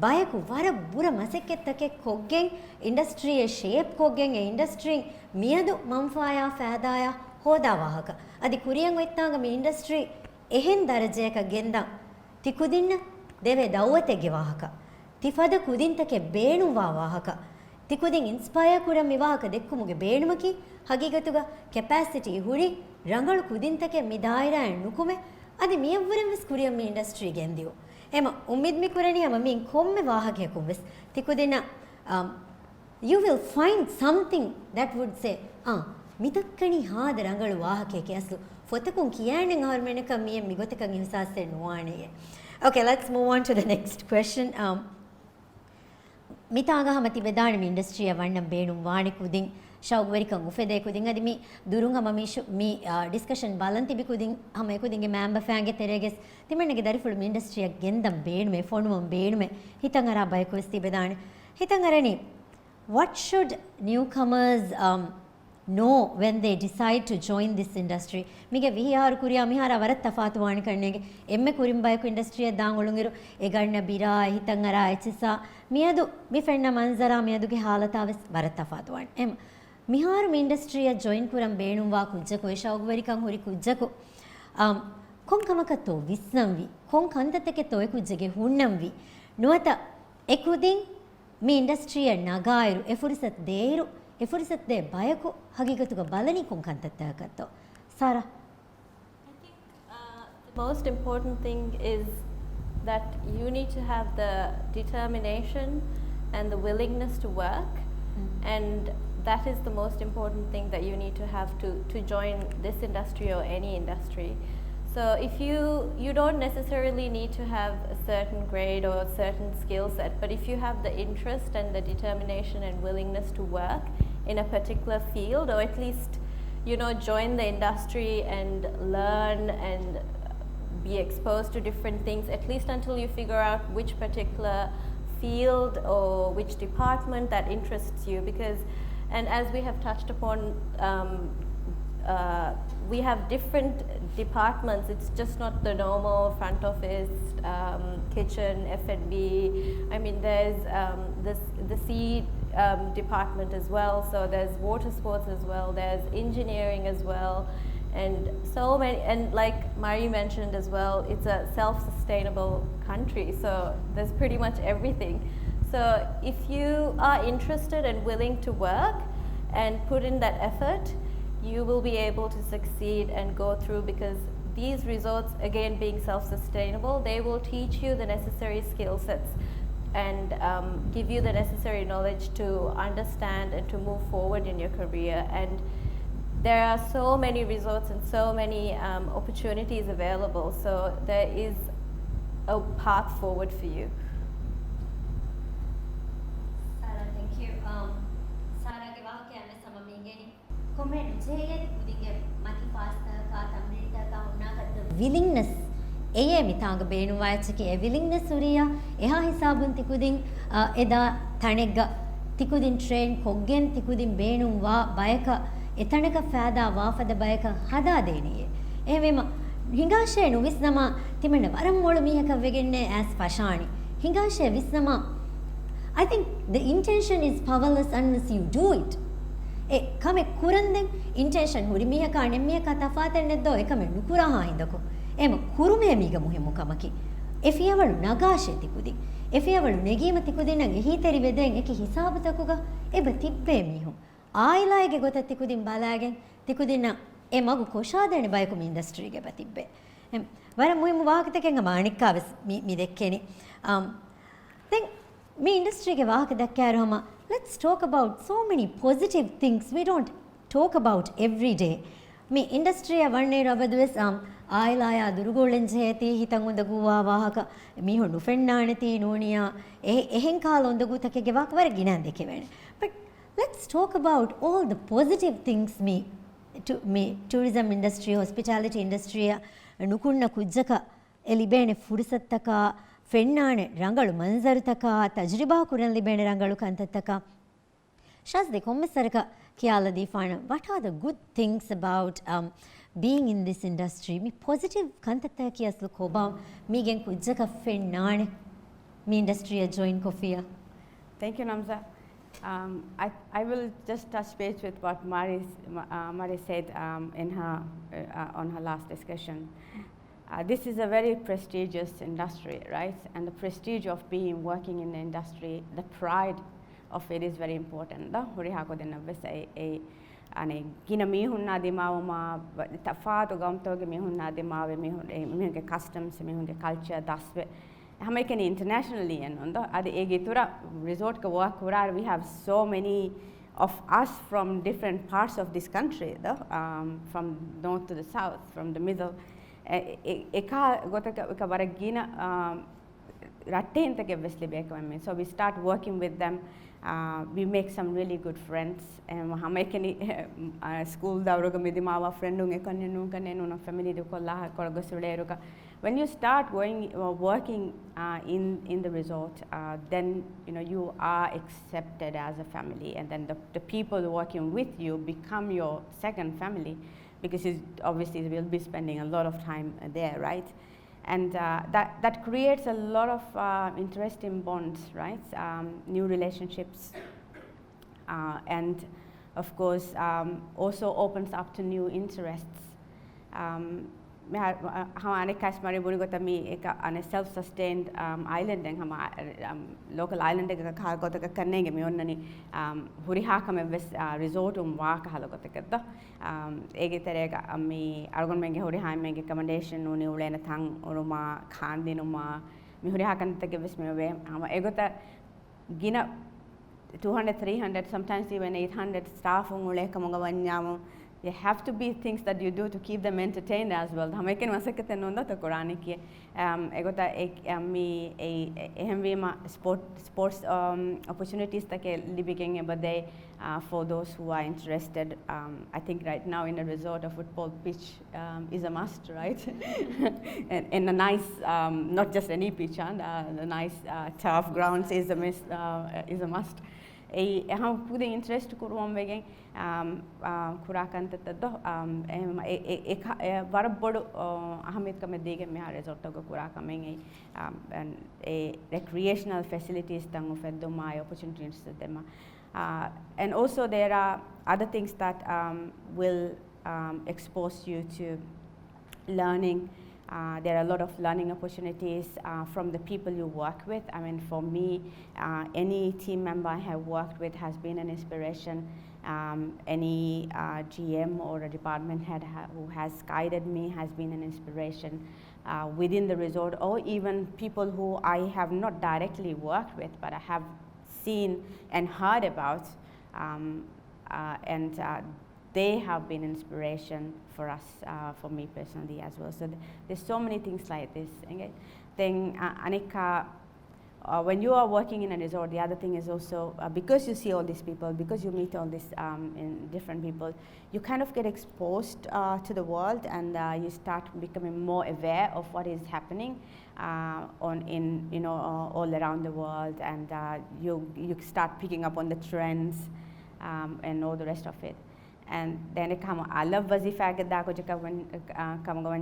බයකු වර බුර මසෙක්කෙත්තකේ කොග්ගෙන් ඉන්ඩස්ට්‍රියේ shape කොග්ගෙන් ඒ ඉන්ඩස්ට්‍රියෙන් මියදු මම්ෆායා ෆෑදායා හෝදා වාහක අදි කුරියන් වෙත්තාංග මේ industry එහෙන් දරජයක ගෙන්දන් තිකුදින්න දෙවේ දව්වතෙගේ වාහක තිෆද කුදින්තකේ බේණුවා වාහක තිකුදින් inspire කුරම් මිවාහක දෙක්කුමුගේ බේණුමකි හගීගතුග capacity ಹುಡಿ ರಂಗಳು ಕುದಿಂತಕ್ಕೆ ಮಿದಾಯಿರ ನುಕುಮೆ ಅದಿ ಮಿಯವ್ವರಂ ವಿಸ್ ಕುರಿಯಂ ಮಿ industry ಗೆಂದಿಯೋ M ಉಮ್ಮಿದ್ ಮಿ ಕುರನಿ ಅಮ ಮಿ ಕೊಮ್ಮೆ ವಾಹಕೆ ಕುಂವಿಸ್ ತಿಕುದಿನ you will find something that would say ಮಿದಕ್ಕಣಿ ಹಾದ ರಂಗಳು ವಾಹಕೆ ಕೆಸ್ಲು ಫೊತಕುಂ ಕಿಯಾಣೆಂ ಹಾರ್ಮೆನಕ ಮಿಯ ಮಿಗೊತಕಂ ಹಿಸಾಸೆ ನುವಾಣೆಯೆ okay let's move on to the next question මිතාග හමති වෙදාන මි ඉන්ඩස්ට්‍රිය වන්නම් බේනුම් වාණි කුදින් ෂව් වෙරිකන් උෆෙදේ කුදින් අදි මි දුරුන් හම මි ඩිස්කෂන් බලන් තිබි කුදින් හම කුදින්ගේ මෑම්බ ෆෑන්ගේ තෙරේගෙස් තිමන්නගේ දරිෆුළු මි ඉන්ඩස්ට්‍රිය ගෙන්දම් බේනුමේ ෆොනුමම් බේනුමේ හිතන් අරා බය කොස් තිබෙදාන හිතන් අරනි what should newcomers know when they decide to join this industry mige vihar kuriya mihara warat tafatu wani kannege emme kurim bayku industry daan olungiru e ganna bira hitan ara echisa miyadu mi fenna manzara miyadu ge halataves warat tafatu wani em mihar mi industry join kuram beenum wa kujjaku e shawgwarikan hori kujjaku kon kamakato visnamvi kon kantateke to e kujjege hunnamvi nuwata ekudin mi industry nagairu e furisat deiru ಎಫುರಿಸತ್ತೆ ಬಯಕು ಹಗೀಗತುಗ ಬಲನಿ ಕೊಂಕಂತತ್ತಕತ್ತೋ Sara I think the most important thing is that you need to have the determination and the willingness to work and that is the most important thing that you need to have to join this industry or any industry. So if you don't necessarily need to have a certain grade or a certain skill set, but if you have the interest and the determination and willingness to work in a particular field, or at least, you know, join the industry and learn and be exposed to different things, at least until you figure out which particular field or which department that interests you. Because, and as we have touched upon, we have different departments. It's just not the normal front office, kitchen, F&B. I mean, there's the sea department as well. So there's water sports as well. There's engineering as well, and so many. And like Mari mentioned as well, it's a self-sustainable country. So there's pretty much everything. So if you are interested and willing to work and put in that effort, you will be able to succeed and go through, because these resorts, again being self-sustainable, they will teach you the necessary skill sets and give you the necessary knowledge to understand and to move forward in your career. And there are so many resorts and so many opportunities available, so there is a path forward for you. Sarah, thank you. Sarah ke waakya me samamingeni comment jeye kudige mati pasta ka tamrita ka unnagat willingness එයේ මිතාංග බේනු වයචකේ ඒ විලින්ග්නස් උරියා එහා හිසාබුන් තිකුදින් එදා තණෙග්ග තිකුදින් train කොග්ගෙන් තිකුදින් බේනුම් වා බයක එතණක ෆෑදා වාෆද බයක හදා දේනියේ එහෙම හිඟාෂේ නුවිස්නම තිමෙන්න වරම් මොළ මීහක වෙගෙන්නේ ඇස් පශාණි හිඟාෂේ විස්නම I think the intention is powerless unless you do it A කමෙ කුරන්දෙන් intention හුරි මීහක අනෙම්මියක තෆාතෙන්නෙද්දෝ එකමෙ නුකුරා හින්දකෝ එම කුරුමේ මීග මුහිමු කමකි එෆියවලු නගාෂේ තිකුදි එෆියවලු නෙගීම තිකුදිනගේ හීතරි වෙදෙන් එක හිසාබතකුග එබ තිබ්බේ මිහු ආයිලාගේ ගොත තිකුදින් බලාගෙන් තිකුදින ඒ මගු කොෂාදෙන බයකු මි ඉන්ඩස්ට්‍රීගේ බතිබ්බේ එම් වර මුහිමු වාහකතකෙන් මාණික්කාවස් මි දෙක්කෙනි then මි ඉන්ඩස්ට්‍රීගේ වාහක දැක්කාරහම let's talk about so many positive things we don't talk about every day මි ඉන්ඩස්ට්‍රිය වන්නේ රබදුවස් ආයිලායා දුරුගෝලෙන් ජේති හිතන් උඳගුවා වාහක මිහු නුෆෙන්නානති නෝනියා එහෙන් කාල උඳගුතකගේ වාක වර ගිනන් දෙකේ වෙන but let's talk about all the positive things me tourism industry hospitality industry ನುಕುಣ್ಣ ಕುಜ್ಜಕ ಎಲಿಬೇನೆ ಫುರ್ಸತ್ತಕ ಫೆಣ್ಣಾಣೆ ರಂಗಳು ಮಂಜರುತಕ ತಜ್ರಿಬಾ ಕುರನ್ ಲಿಬೇನೆ ರಂಗಳು ಕಂತತ್ತಕ ಶಾಸ್ದೆ ಕೊಮ್ಮೆಸರಕ ಕಿಯಾಲ ದೀಫಾಣ what are the good things about being in this industry, me positive kantata ki aslu koba me gen kujjaka fennane me industry a join kofia. Thank you, Namza. I will just touch base with what Mari said in her, on her last discussion. This is a very prestigious industry, right? And the prestige of working in the industry, the pride of it is very important. ane gina mihunna dimawma tafato gamtoge mihunna dimawe mihunge customs mihunge culture daswe hameken internationally and ade ege tura resort ka work kurar we have so many of us from different parts of this country from north to the south from the middle eka gotaka ka baragina ratte intake vesli beka so we start working with them. We make some really good friends. School friend when you start working in the resort, then you are accepted as a family, and then the people working with you become your second family, because obviously you will be spending a lot of time there, right? And that creates a lot of interesting bonds, right? New relationships, and of course also opens up to new interests. Self-sustained island local island resort argon menge hori hai menge accommodation uni ulena thang oruma khandi numa mi hori hakan take ves me egota gina 200 300 sometimes even 800 staff ule kamonga wanyam. There have to be things that you do to keep them entertained as well. Hameken masakete nonda to Qurani ki egota mi sports opportunities take libigenge bade for those who are interested. I think right now in a resort a football pitch is a must, right? and a nice not just any pitch and a nice turf grounds is a must. Pude interest kuruam wegen kurakantado varabbodu ahmed kame dege me resort go kurakameng and a recreational facilities tangu feddo my opportunities them and also there are other things that will expose you to learning. There are a lot of learning opportunities from the people you work with. I mean, for me, any team member I have worked with has been an inspiration. Any GM or a department head who has guided me has been an inspiration within the resort, or even people who I have not directly worked with, but I have seen and heard about, and they have been inspiration for us, for me personally as well. So there's so many things like this. Then Anika, when you are working in a resort, the other thing is also, because you see all these people, because you meet all these different people, you kind of get exposed to the world, and you start becoming more aware of what is happening all around the world, and you start picking up on the trends and all the rest of it. And then I love Wazifa.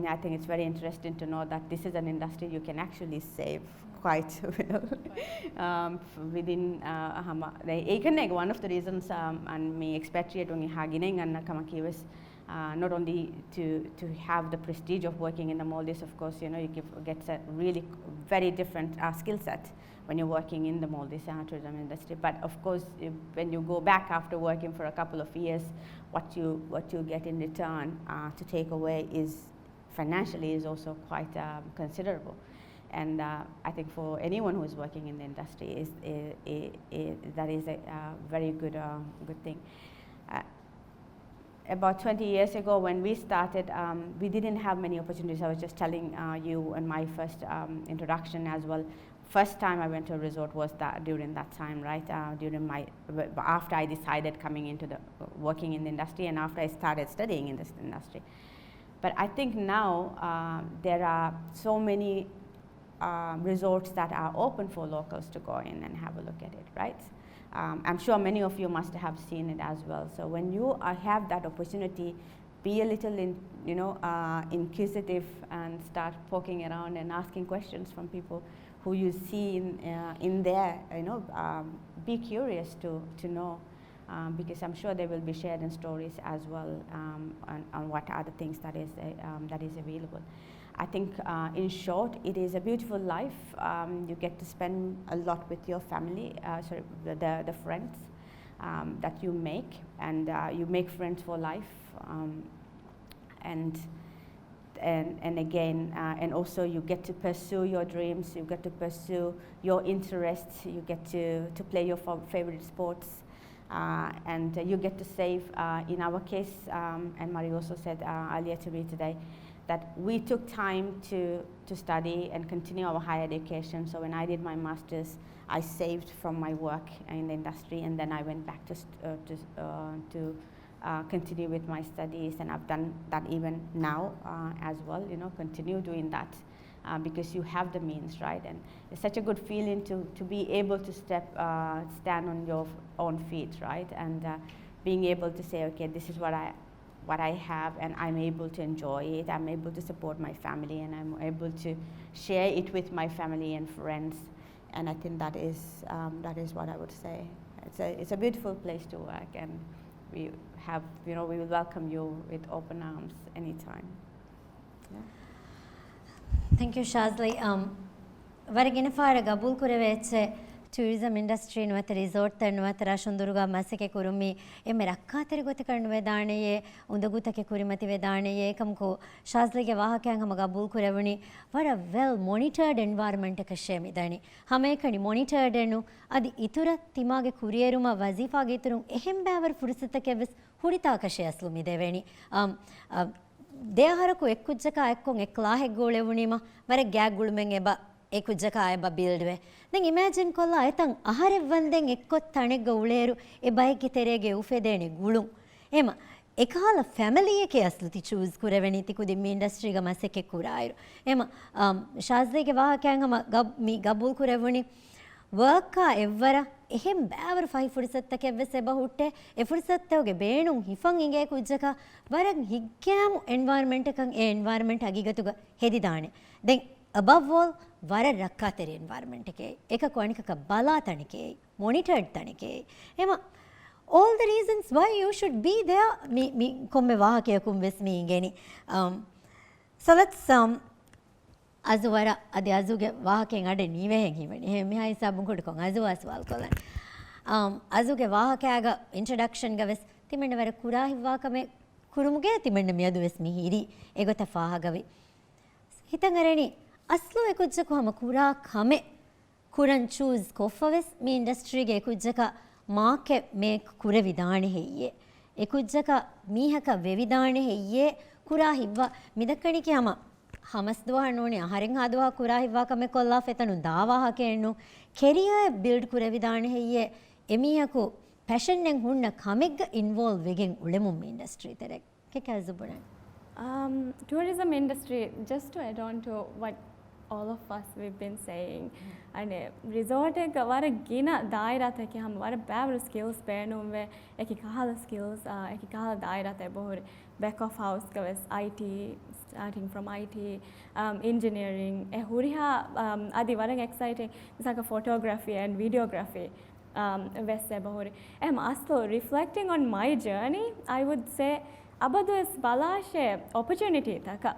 I think it's very interesting to know that this is an industry you can actually save quite well within one of the reasons and me expatriate and not only to have the prestige of working in the Maldives, of course, you get a really very different skill set when you're working in the Maldives tourism industry. But of course, when you go back after working for a couple of years, what you get in return to take away is financially is also quite considerable. And I think for anyone who is working in the industry, that is a very good thing. About 20 years ago when we started, we didn't have many opportunities. I was just telling you in my first introduction as well. First time I went to a resort was during that time, right? After I decided coming into working in the industry, and after I started studying in this industry. But I think now there are so many resorts that are open for locals to go in and have a look at it, right? I'm sure many of you must have seen it as well. So when you have that opportunity be a little inquisitive and start poking around and asking questions from people who you see in there. Be curious to know, because I'm sure they will be sharing stories as well on what other things that is available. I think, in short, it is a beautiful life. You get to spend a lot with your family, the friends that you make, and you make friends for life. And again, and also you get to pursue your dreams, you get to pursue your interests, you get to play your favorite sports, and you get to save. In our case, and Marie also said earlier to me today, that we took time to study and continue our higher education. So when I did my master's, I saved from my work in the industry, and then I went back to continue with my studies, and I've done that even now as well. Continue doing that because you have the means, right? And it's such a good feeling to be able to stand on your own feet, right? And being able to say, okay, this is what I have, and I'm able to enjoy it. I'm able to support my family, and I'm able to share it with my family and friends. And I think that is what I would say. It's a beautiful place to work, and we will welcome you with open arms anytime. Yeah. Thank you, Shazli. Varagina fara gabul kureveche tourism industry nuwata resort nuwata rashunduruga masake kurumi emme rakkateri gote karnu vedanaye undagutake kurimati vedanaye ekamko Shazli ge wahakyan hama gabul kurevuni vara well monitored environment එක ෂේ මිදනි හැමේකනි monitored එනු අදි ඉතුර තිමාගේ කුරියරුම වසීෆාගේ ඉතුරුන් එහෙම් බෑවර ෆුරසතක වෙස් හුරිතාක ෂේ අස්ලු මිදෙවෙනි දෙහරකු එක්කුජ්ජක එක්කොන් එක්ලාහෙක් ගෝලෙවුනිම වර ගෑග් ගුළුමෙන් එබ ඒකුජ්ජක ආයබ බිල්ඩ්වේ දැන් imagine කොල්ලා එතන් අහරෙව් වන්දෙන් එක්කොත් තණෙග්ග උලේරු ඒ බයිකි තෙරේගේ උෆෙදේනි ගුළුම් එම එකහල family එකේ අස්ලුති choose කුරෙවෙනි තිකුදි මේ industry ග මසෙකේ කුරායිරු එම ශාස්ත්‍රීගේ වාහකයන් හම මි ගබුල් කුරෙවුනි ವರ್ಕಾ ಎವ್ವರ ಎಹೆಂ ಬ್ಯಾವರ ಫೈ ಫುರ್ಸತ್ತಕ್ಕೆ ಎವ್ವೆಸೆ ಬಹುಟ್ಟೆ ಎ ಫುರ್ಸತ್ತವಗೆ ಬೇಣುಂ ಹಿಫಂ ಇಂಗೆ ಕುಜ್ಜಕ ವರಂ ಹಿಗ್ಗ್ಯಾಮು ಎನ್ವೈರನ್ಮೆಂಟ್ ಕಂ ಎ ಎನ್ವೈರನ್ಮೆಂಟ್ ಅಗಿಗತುಗ ಹೆದಿದಾಣೆ ದೆನ್ ಅಬವ್ ಆಲ್ ವರ ರಕ್ಕಾತೆರಿ ಎನ್ವೈರನ್ಮೆಂಟ್ ಕೆ ಏಕ ಕೋಣಿಕಕ ಬಲಾ ತಣಿಕೆ ಮಾನಿಟರ್ಡ್ ತಣಿಕೆ ಎಮ all the reasons why you should be there mi komme wahake kum ves mi ingeni so let's azuwara adi azuge wahaken ade niwehen himeni he mi hai sabun kodu kon azu aswal kolan azuge wahakaga introduction ga ves timenna wara kura hiwa kame kurumuge timenna mi adu ves mi hiri egota fahagavi hitan areni aslu ekujjaku hama kura kame kuran choose kofaves mi industry ge ekujjaka market make kure vidane heyye ekujjaka mihaka vevidane heyye kura hiwa midakkaniki hama hamas duwa noni aharen haduwa kura hiwa kame kolla fetanu dawa hakennu career build kure vidane heyye emiyaku passion nen hunna kamegga involve wegen ulemum industry terek kekazubuna tourism industry, just to add on to what all of us we've been saying, and resort එක වර ගින දායරත එක හැම වර බෑවර skills බෑනුම් වේ එක කහල skills එක කහල දායරත බොහොර back of house කවස් IT starting from IT engineering e huriha adi වරන් exciting misaka photography and videography vesse බොහොර em asto reflecting on my journey I would say abadu is balashe opportunity taka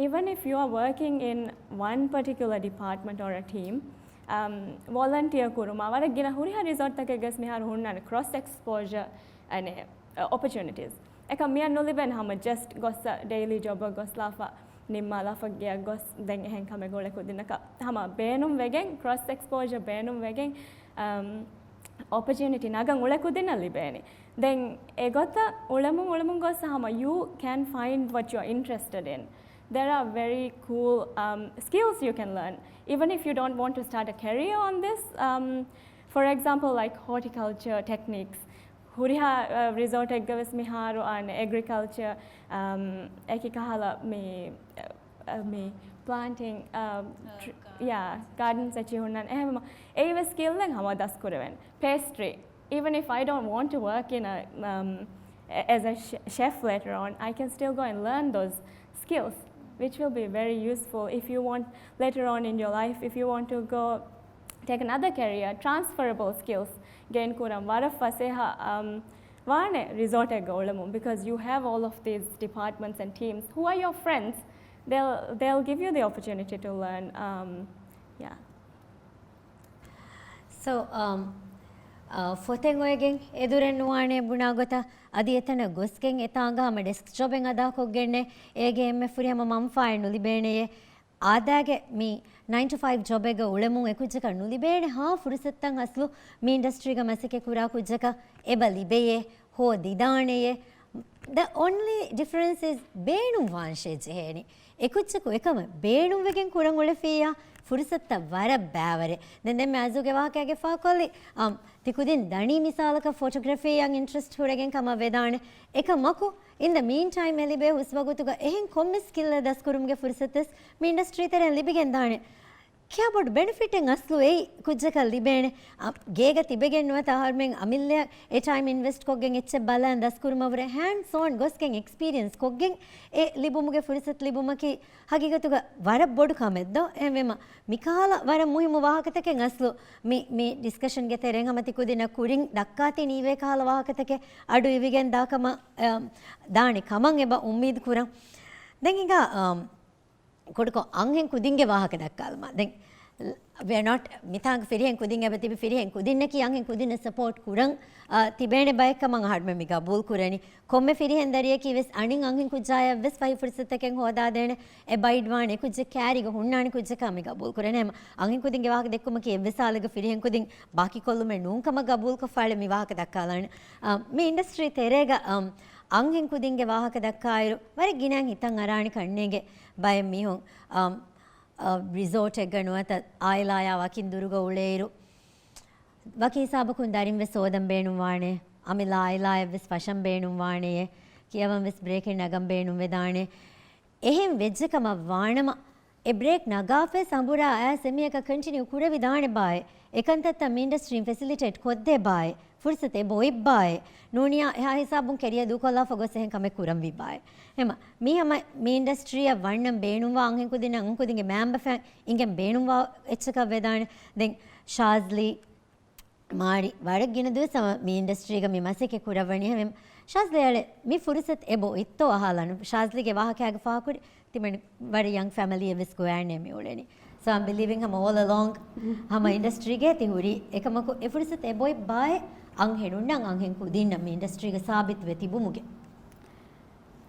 even if you are working in one particular department or a team, volunteer kuruma wara gina huriha resort take gas mihar hunna cross exposure and opportunities eka miya noliben hama just gos daily job gos lafa nimma lafa gya gos den ehen kame gole kudinaka hama beenum wegen cross exposure beenum wegen opportunity nagan ule kudina libeni then egota ulamun gos hama you can find what you are interested in. There are very cool skills you can learn, even if you don't want to start a career on this. For example, like horticulture techniques. Huriha resort eggaves miharu and agriculture ekikahala me planting gardens achi hunnan ehma eve skill len hama das kureven pastry. Even if I don't want to work in a as a chef later on, I can still go and learn those skills, which will be very useful if you want later on in your life, if you want to go take another career, transferable skills gain kuram vara faseha wane resort golamu, because you have all of these departments and teams who are your friends. They'll give you the opportunity to learn. Yeah. So ಫೊತೆಂಗ್ ಒಯಗೆಂಗ್ ಎದುರೆನ್ ನುವಾಣೆ ಬುಣಾಗೊತ ಅದಿ ಎತನ ಗೊಸ್ಗೆಂಗ್ ಎತಾಂಗಾಮ desk ಜಾಬೆಂಗ್ ಅದಾ ಕೊಗ್ಗೆಣ್ಣೆ ಏಗೆ ಎಮ್ಮೆ ಫುರಿ ಹಮ ಮಂಫಾಯ್ ನುಲಿಬೇಣೆಯೇ ಆದಾಗೆ me 9 to 5 ಜಾಬೆಗ ಉಳೆಮು ಎಕುಜ್ಜಕ ನುಲಿಬೇಣೆ ಹಾ ಫುರಿಸತ್ತಂಗ್ ಅಸ್ಲು me ಇಂಡಸ್ಟ್ರಿಗ ಮಸಕೆ ಕುರಾ ಕುಜ್ಜಕ ಎಬ ಲಿಬೆಯೇ ಹೋ ದಿದಾಣೆಯೇ the only difference is ಬೇಣು ವಾಂಶೆ ಜೆಹೇನಿ ಎಕುಜ್ಜಕು ಎಕಮ ಬೇಣುವೆಗೆಂಗ್ ಕುರಂಗ್ ಉಳೆಫಿಯಾ ಫುರಿಸತ್ತ ವರ ಬ್ಯಾವರೆ then ಮ್ಯಾಜುಗೆ ವಾಕ್ಯಾಗೆ ಫಾಕೊಲ್ಲಿ ತಿಕುದಿನ್ ದಣಿ ಮಿಸಾಲಕ ಫೋಟೋಗ್ರಫಿ ಯಂಗ್ ಇಂಟ್ರೆಸ್ಟ್ ಹುರಗೆನ್ ಕಮ ವೆದಾಣೆ ಏಕ ಮಕು ಇನ್ ದ ಮೀನ್ ಟೈಮ್ ಎಲಿಬೆ ಹುಸ್ವಗುತುಗ ಎಹೆನ್ ಕೊಮ್ಮೆ ಸ್ಕಿಲ್ ದಸ್ಕುರುಮ್ಗೆ ಫುರಿಸತ್ತಸ್ ಮೀ ಇಂಡಸ್ಟ್ರಿ ತರ ಲಿಬಿಗೆನ್ ದಾಣೆ क्या बोड बेनिफिटेंग असलु ए कुज्जक लिबेणे गेग तिबेगे नुवत हरमें अमिल्य ए टाइम इन्वेस्ट कोगें एच्चे बलन दस्कुरुमवरे हैंड्स ऑन गोस्कें एक्सपीरियंस कोगें ए लिबुमुगे फुरिसत लिबुमकी हकीकतुग वर बोड कमेद्दो एवेम मिकाल वर मुहिम वाहकतकें असलु मी डिस्कशन गे तेरें हमति कुदिन कुरिं दक्काति नीवे काल वाहकतके अडु इविगेन दाकम दाणि कमं एब उम्मीद कुरं देंगिग ಕೊಡ್ಕೊ ಅಂಗೆಂಗೆ ಕುದಿಂಗೆ ವಾಹಕ ದಕ್ಕಾಲ್ಮ then we are not mitang firihen kudinge betibi firihen kudinne ki angen kudinne support kurang tibene bayka man hadme mi gabul kurani komme firihen dariye ki ves anin angen kujaya ves 5% ken hoda dene e baidwane kujje carry go hunnani kujje kam gabul kurani angen kudinge wahaka dekkuma ki evesalaga firihen kudin baki kollume nunkama gabul ko fale mi wahaka dakkalane me industry terega angen kudinge wahaka dakkairu wari ginan hitan arani kannege bay mihun resort ಎಗ್ಗಣುವತ ಆಯ್ಲಾಯ ವಕಿನ್ ದುರುಗ ಉಳೇರು ವಕಿ ಸಾಬಕುನ್ ದರಿಂ ವೆಸ್ ಓದಂ ಬೇಣು ವಾಣೆ ಅಮಿಲ ಆಯ್ಲಾಯ ವೆಸ್ ಫಶಂ ಬೇಣು ವಾಣೆಯೆ ಕಿಯವಂ ವೆಸ್ ಬ್ರೇಕ್ ನಗಂ ಬೇಣು ವೆದಾಣೆ ಎಹೆಂ ವೆಜ್ಜಕಮ ವಾಣಮ ಎ ಬ್ರೇಕ್ ನಗಾಫೆ ಸಂಬುರಾ ಆ ಸೆಮಿಯಕ ಕಂಟಿನ್ಯೂ ಕುರೆ ವಿದಾಣೆ ಬಾಯ್ ಏಕಂತತ್ತ ಇಂಡಸ್ಟ್ರಿ ಫೆಸಿಲಿಟೇಟ್ ಕೊದ್ದೆ ಬಾಯ್ ಫುರ್ಸತೆ ಬೋಯ್ ಬಾಯ್ ನೂನಿಯಾ ಯಾ ಹಿಸಾಬುನ್ ಕೆರಿಯ ದೂಕೊಲ್ಲಾ ಫಗೊಸೆಹೆಂ ಕಮೆ ಕುರಂ ವಿ ಬಾಯ್ එම මේ හම මේ ඉන්ඩස්ට්‍රිය වන්නම් බේනුම්වා අංහෙන් කුදින අංකුදින්ගේ මෑම්බ ෆෑන් ඉංගෙන් බේනුම්වා එච්චක වේදාන දෙන් ශාස්ලි මාරි වඩක් ගෙන දුව සම මේ ඉන්ඩස්ට්‍රියක මේ මසෙකේ කුරවණිය හැම ශාස්ලි යලේ මේ ෆුරිසත් එබෝ ඉත්තෝ අහලන ශාස්ලිගේ වාහකයාගේ ෆාකුරි තිමෙන් වඩ යං ෆැමිලි එවස් ගෝයන්නේ මේ උලෙනි so I'm believing him all along hama industry ge tihuri ekamaku e furisat e boy bay ang henunnan ang hen kudinna me industry ge sabit ve tibumuge.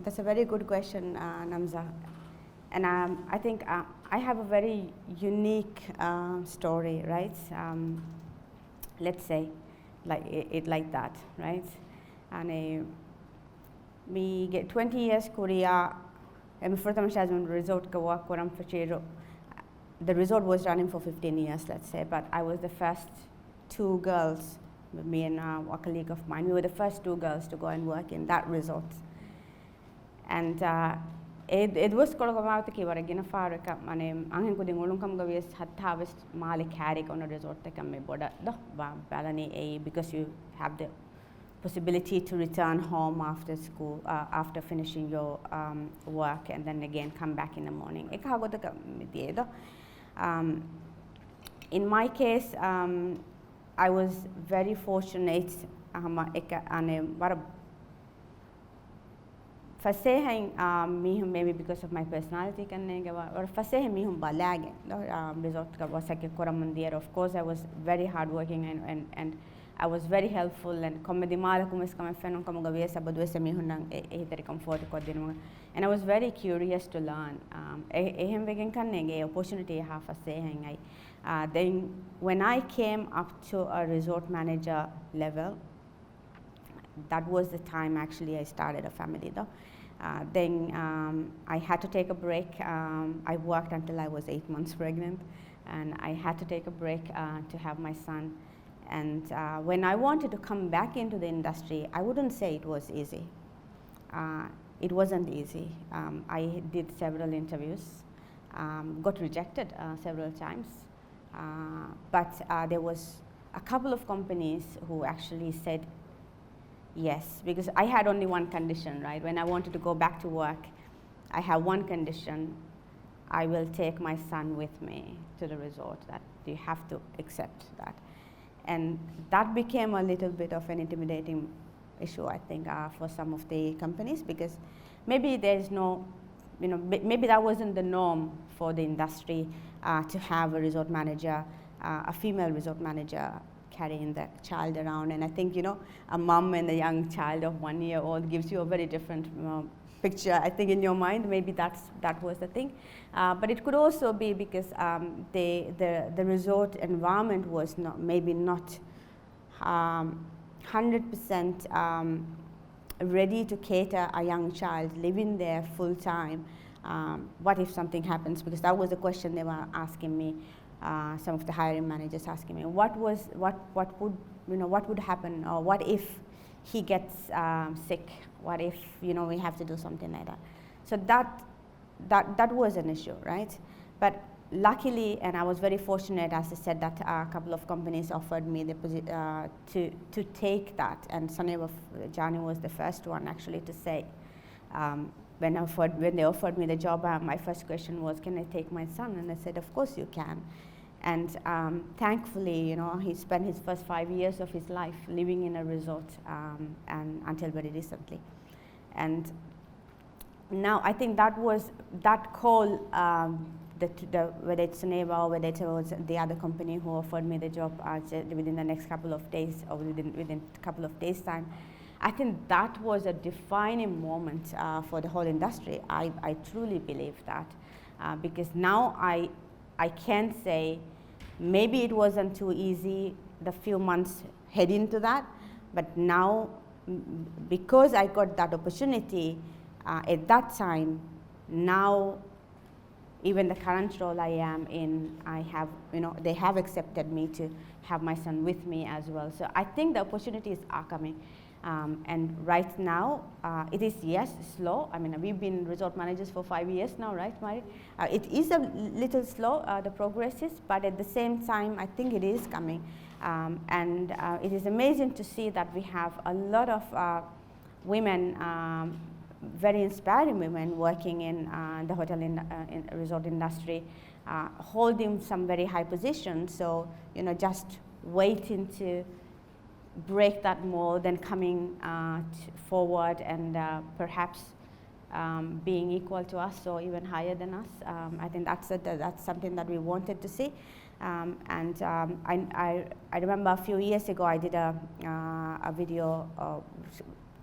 That's a very good question, Namza. And I think I have a very unique story, right? Let's say, like it like that, right? And we get 20 years Korea. I'm for them as on resort go work where I'm for Chero. The resort was running for 15 years, let's say, but I was the first two girls, me and a colleague of mine, we were the first two girls to go and work in that resort. And it was kologamaute ki waragina faraka mane angen kudin ulunkam gavies hattavest malik harik on a resort te kam me boda do balani a because you have the possibility to return home after school after finishing your work and then again come back in the morning ekagoda do in my case I was very fortunate ane war fasehen mihum maybe because of my personality kannege or fasehen mihum balage resort ka wasake koramandier of course I was very hardworking and I was very helpful and comedy malakum is come fenon kam gawe sabadu ese mihun nan ehiteri comfort ko dinu and I was very curious to learn ehem wegen kannege opportunity ha fasehen ai then when I came up to a resort manager level that was the time actually I started a family though. Then I had to take a break. I worked until I was 8 months pregnant and I had to take a break to have my son. And when I wanted to come back into the industry, I wouldn't say it was easy. It wasn't easy. I did several interviews, got rejected several times, but there was a couple of companies who actually said, yes, because I had only one condition, right? When I wanted to go back to work, I have one condition: I will take my son with me to the resort. That you have to accept that. And that became a little bit of an intimidating issue, I think, for some of the companies, because maybe there's no, maybe that wasn't the norm for the industry to have a resort manager, a female resort manager carrying the child around. And I think, a mom and a young child of 1 year old gives you a very different picture, I think, in your mind. Maybe that was the thing. But it could also be because the resort environment was maybe not 100% ready to cater a young child living there full time. What if something happens? Because that was the question they were asking me. Some of the hiring managers asking me, what would happen, or what if he gets sick? What if we have to do something like that? So that was an issue, right? But luckily, and I was very fortunate, as I said, that a couple of companies offered me the to take that, and Jani was the first one actually to say. When they offered me the job, my first question was, can I take my son? And I said, of course you can. And thankfully, he spent his first 5 years of his life living in a resort, and until very recently. And now I think that was that call, whether it's Soneva or whether it was the other company who offered me the job within the next couple of days, or within a couple of days' time. I think that was a defining moment for the whole industry. I truly believe that, because now I can say maybe it wasn't too easy the few months heading to that, but now, because I got that opportunity at that time, now even the current role I am in, I have, they have accepted me to have my son with me as well. So I think the opportunities are coming. And right now, it is, yes, slow. I mean, we've been resort managers for 5 years now, right, Mari? It is a little slow, the progress is, but at the same time, I think it is coming. And it is amazing to see that we have a lot of women, very inspiring women working in the hotel in resort industry, holding some very high positions. So, just waiting to break that mold and coming forward and perhaps being equal to us or even higher than us. I think that's something that we wanted to see. I remember a few years ago I did a video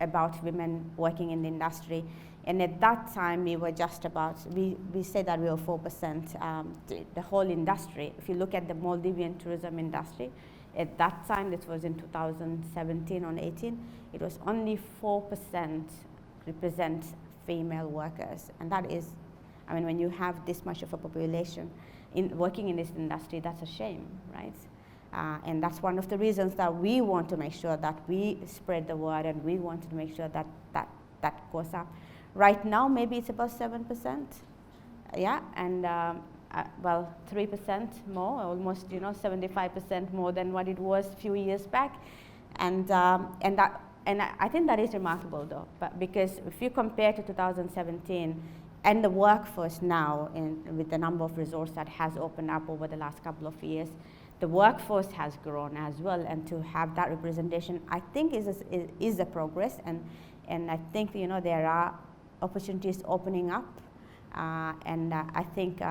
about women working in the industry, and at that time we were just about, we said that we were 4%, the whole industry. If you look at the Maldivian tourism industry, at that time, this was in 2017 or 18, it was only 4% represent female workers. And that is, I mean, when you have this much of a population working in this industry, that's a shame, right? And that's one of the reasons that we want to make sure that we spread the word, and we want to make sure that that goes up. Right now, maybe it's about 7%, yeah, and well, 3% more, almost 75% more than what it was a few years back, and I think that is remarkable though, but because if you compare to 2017 and the workforce now, with the number of resorts that has opened up over the last couple of years, the workforce has grown as well, and to have that representation, I think is a progress, and I think there are opportunities opening up, and I think.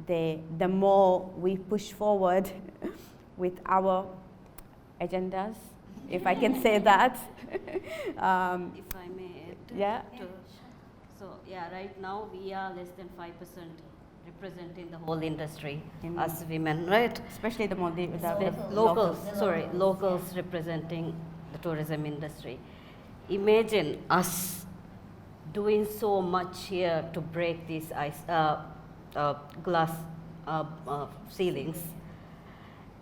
The more we push forward with our agendas, if I can say that. If I may add. Yeah. So yeah, right now we are less than 5% representing the whole industry as women, right? Especially the locals representing the tourism industry. Imagine us doing so much here to break these glass ceilings,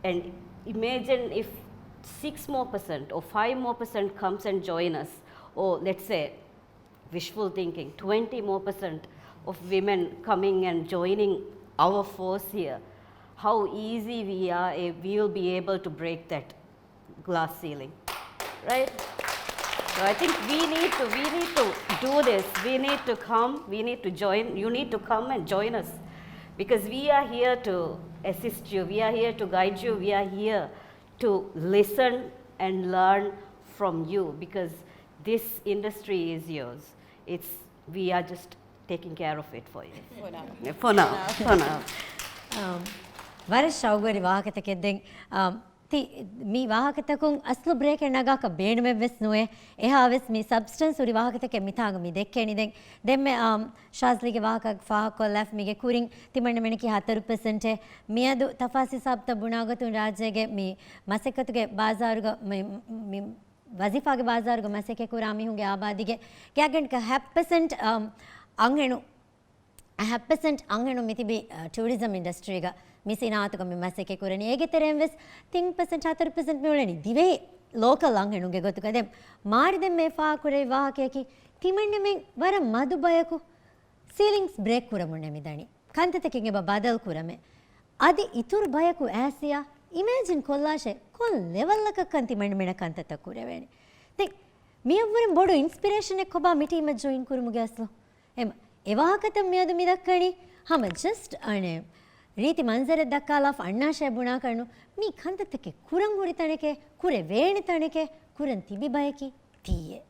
and imagine if 6% more or 5% more comes and join us, or let's say, wishful thinking, 20% more of women coming and joining our force here, how easy we will be able to break that glass ceiling, right? So I think we need to do this. We need to come, we need to join, you need to come and join us. Because we are here to assist you, we are here to guide you, we are here to listen and learn from you, because this industry is yours. We are just taking care of it for you. For now. වර ශෞගරි වාහකතකෙද්දෙන් ති මී වාහකතකුන් අස්ලු Breaker නගාක බේණුමෙ වෙස් නොවේ එහා වෙස් මී සබ්ස්ටන්ස් උරි වාහකතකෙ මිතාග මී දෙක්කේනි දෙන් දෙම්මෙ ශාස්ලිගේ වාහකක් ෆාහකොල් ලැෆ් මිගේ කුරින් තිමන්න මෙනකි 4% මියදු තෆාසි සබ්ත බුණාගතුන් රාජ්‍යගේ මී මසෙකතුගේ බාසාරුග මී වසිෆාගේ බාසාරුග මසෙකේ කුරා මිහුගේ ආබාදිගේ කැගන්ක 7% अंगेणु 100% अंगेणु मितिबी टूरिज्म इंडस्ट्री गा मिसिनातुक मि मसेके कुरनी एगे तेरेम वेस 3% 4% मिळणी दिवे लोकल अंगेणु गे गोतुक देम मारि देम मे फा कुरे वाहके की तिमण्णे मे वर मधु बयकु सीलिंग्स ब्रेक कुरमुन्ने मिदणी कंततकिगे बदल कुरमे अदि इतुर बयकु ऐसिया इमेजिन कोल्लाशे कोल लेवल लक कंति मण्णे मेण कंतत कुरेवेणी ते मियवरम बोडो इंस्पिरेशन एक कोबा मिटी में जॉइन कुरमुगे असलो एम एवाहकत मियदु मिदक्कणी हम जस्ट अणे रीति मंजर दक्कालाफ अण्णाशय बुणा करनु मी खंततके कुरंगुरी तणके कुरे वेणी तणके कुरन तिबि बयकी तीये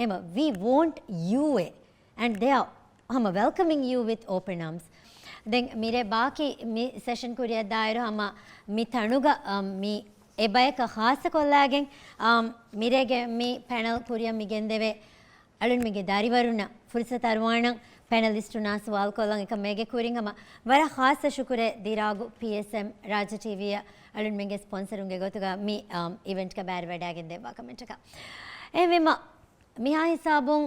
एम we want you and they are um welcoming you with open arms then मेरे बाकी मी सेशन कुरिया दायरो हम मी तणुगा मी एबयक खास कोल्लागे मिरेगे मी पैनल कुरिया मिगेंदेवे अळुन मिगे दारिवरुण फुर्सत अरवाण पैनलिस्ट ना सवाल कोल्लांग एक मेगे कुरिंग हम वर खास शुक्रे दिरागु पीएसएम राज टीवी अळुन मिगे स्पॉन्सर उंगे गोतुगा मी इवेंट का बैर वेडागेंदे वा कमेंट का एवेम मिहा हिसाबुं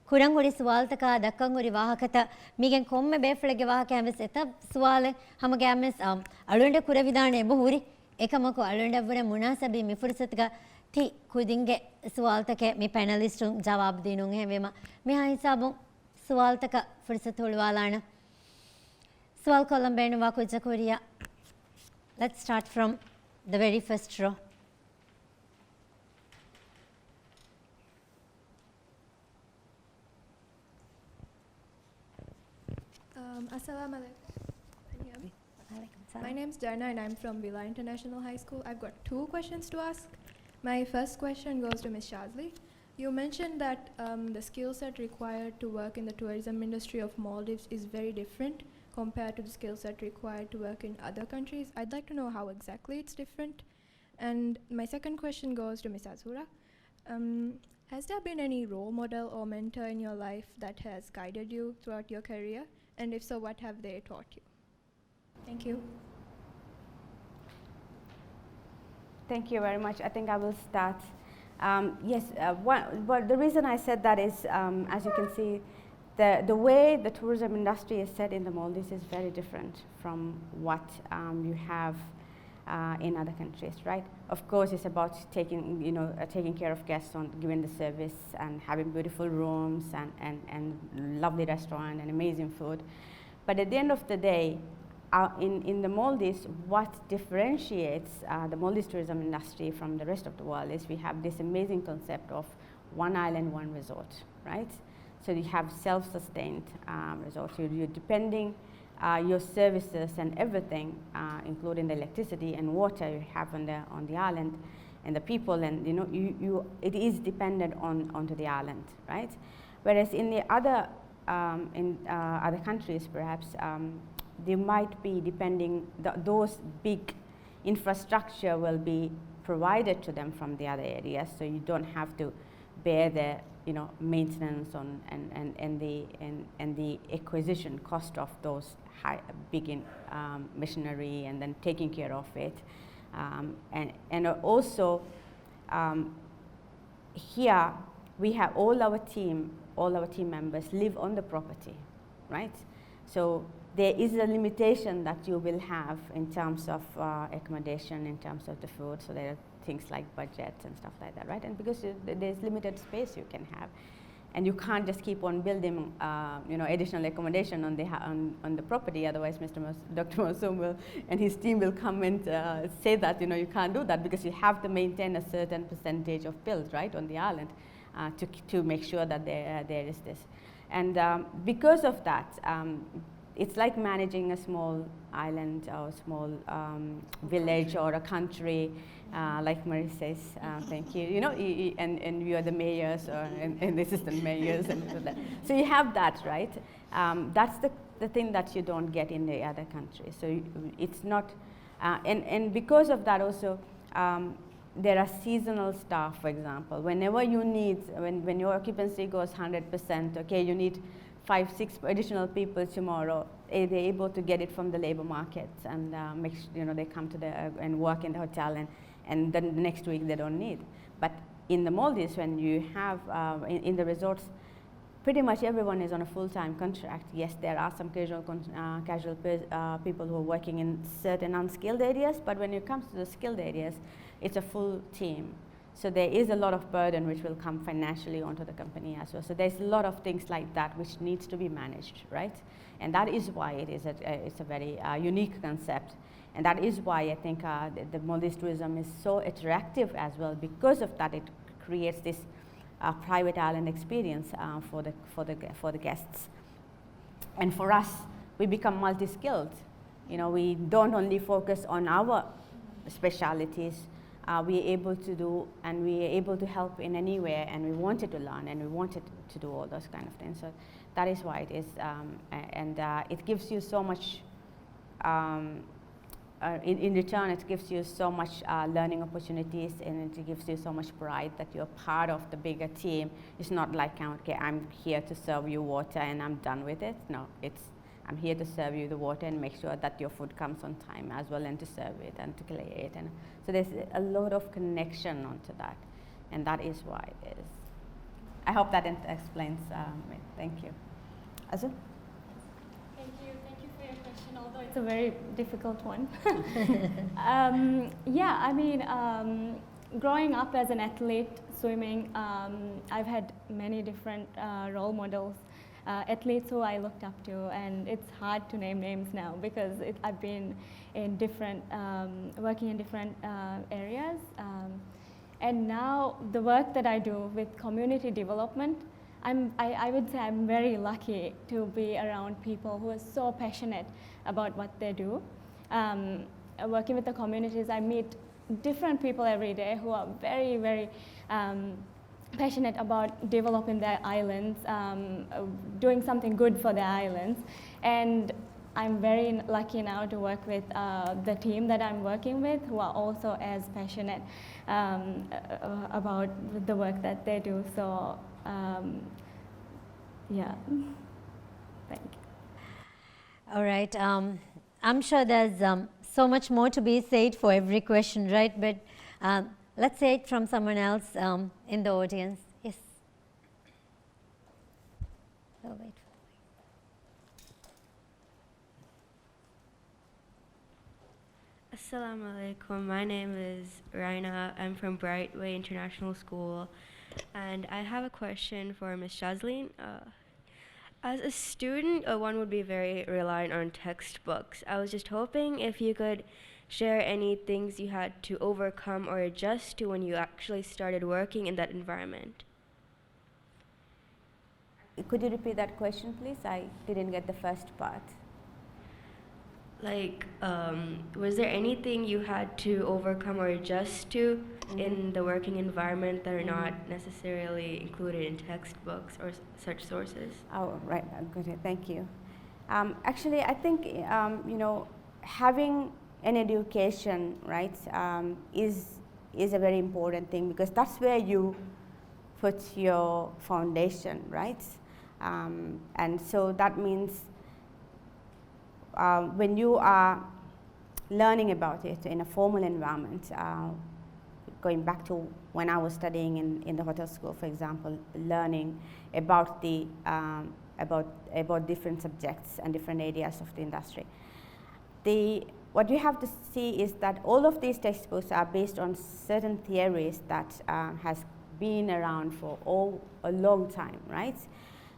कुरंगुड़ी सवाल तक दक्कंगुरी वाहकत मिगे कोम्मे बेफळगे वाहके हमेस एत सवाल हम गैमेस अळुंडे कुरे विधाने बहुरी एकमको अळुंडवरे मुनासबी मि फुर्सतगा थी खुदिंगे सवाल तक मी पैनलिस्ट जवाब दीनुंग है वेमा मिहा हिसाबुं सवाल तक फुर्सत होलवालाण सवाल कोलम बेणुवा कुछ कोरिया let's start from the very first row Assalamu alaikum. Can you hear me? My name's Jana and I'm from Villa International High School. I've got 2 questions to ask. My first question goes to Ms. Shazli. You mentioned that the skill set required to work in the tourism industry of Maldives is very different compared to the skill set required to work in other countries. I'd like to know how exactly it's different. And my second question goes to Ms. Azura. Has there been any role model or mentor in your life that has guided you throughout your career? And if so, what have they taught you? Thank you. Thank you very much. I think I will start. Yes, the reason I said that is, as you can see, the way the tourism industry is set in the Maldives is very different from what you have in other countries, right? Of course, it's about taking care of guests, on giving the service and having beautiful rooms and lovely restaurant and amazing food. But at the end of the day, in the Maldives, what differentiates the Maldives tourism industry from the rest of the world is we have this amazing concept of one island, one resort, right? So you have self-sustained resorts. You're depending your services and everything, including the electricity and water you have on the island, and the people, and it is dependent onto the island, right? Whereas in the other countries, perhaps. They might be depending, those big infrastructure will be provided to them from the other areas, so you don't have to bear the maintenance and the acquisition cost of those big machinery and then taking care of it. And also here we have all our team members live on the property, right? So there is a limitation that you will have in terms of accommodation, in terms of the food. So there are things like budgets and stuff like that, right? And because there's limited space you can have, and you can't just keep on building, additional accommodation on the property. Otherwise, Dr. Masoom and his team will come and say that you can't do that because you have to maintain a certain percentage of bills, right, on the island. to make sure that there is this. And because of that, it's like managing a small island or a small village or a country, like Marie says, thank you. You know, and you are the mayors and assistant mayors and all that. So you have that, right? That's the thing that you don't get in the other countries. So it's not, and because of that also, there are seasonal staff, for example. Whenever you need, when your occupancy goes 100%, okay, you need 5-6 additional people tomorrow. They're able to get it from the labor markets and make sure, they come to and work in the hotel, and then the next week they don't need. But in the Maldives, when you have in the resorts, pretty much everyone is on a full-time contract. Yes, there are some casual people who are working in certain unskilled areas, but when it comes to the skilled areas, it's a full team. So there is a lot of burden which will come financially onto the company as well. So there's a lot of things like that which needs to be managed, right? And that is why it's a very unique concept. And that is why I think the Maldives tourism is so attractive as well. Because of that, it creates this private island experience for the guests. And for us, we become multi-skilled. We don't only focus on our specialities. We are able to do, and we are able to help in anywhere, and we wanted to learn, and we wanted to do all those kind of things. So that is why it is, and it gives you so much, in return, it gives you so much learning opportunities, and it gives you so much pride that you're part of the bigger team. It's not like, okay, I'm here to serve you water and I'm done with it. No, I'm here to serve you the water and make sure that your food comes on time as well, and to serve it and to clear it. And so there's a lot of connection onto that, and that is why it is. I hope that explains it. Thank you. Azul? Thank you for your question, although it's a very difficult one. Yeah, I mean, growing up as an athlete, swimming, I've had many different role models. Athletes who I looked up to, and it's hard to name names now because I've been in different, working in different areas. And now the work that I do with community development, I would say I'm very lucky to be around people who are so passionate about what they do. Working with the communities, I meet different people every day who are very, very passionate about developing their islands, doing something good for their islands. And I'm very lucky now to work with the team that I'm working with, who are also as passionate about the work that they do. So yeah, thank you. All right. I'm sure there's so much more to be said for every question, right? But let's say it from someone else in the audience. Yes. Oh, wait. Assalamu alaikum. My name is Raina. I'm from Brightway International School, and I have a question for Ms. Shazleen. As a student, one would be very reliant on textbooks. I was just hoping if you could share any things you had to overcome or adjust to when you actually started working in that environment. Could you repeat that question, please? I didn't get the first part. Like, was there anything you had to overcome or adjust to in the working environment that are not necessarily included in textbooks or such sources? Oh, right. Good. Thank you. Actually, I think having an education, right, is a very important thing, because that's where you put your foundation, right? And so that means when you are learning about it in a formal environment, going back to when I was studying in the hotel school, for example, learning about the about different subjects and different areas of the industry. What you have to see is that all of these textbooks are based on certain theories that has been around for a long time, right?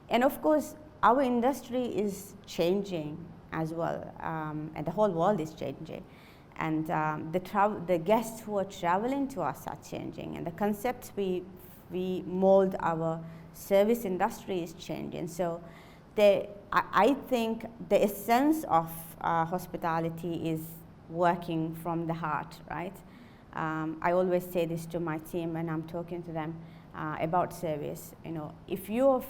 And of course, our industry is changing as well, and the whole world is changing. And the guests who are traveling to us are changing, and the concepts we we mold our service industry is changing. So I think the essence of hospitality is working from the heart, right? I always say this to my team when I'm talking to them about service. You know, if you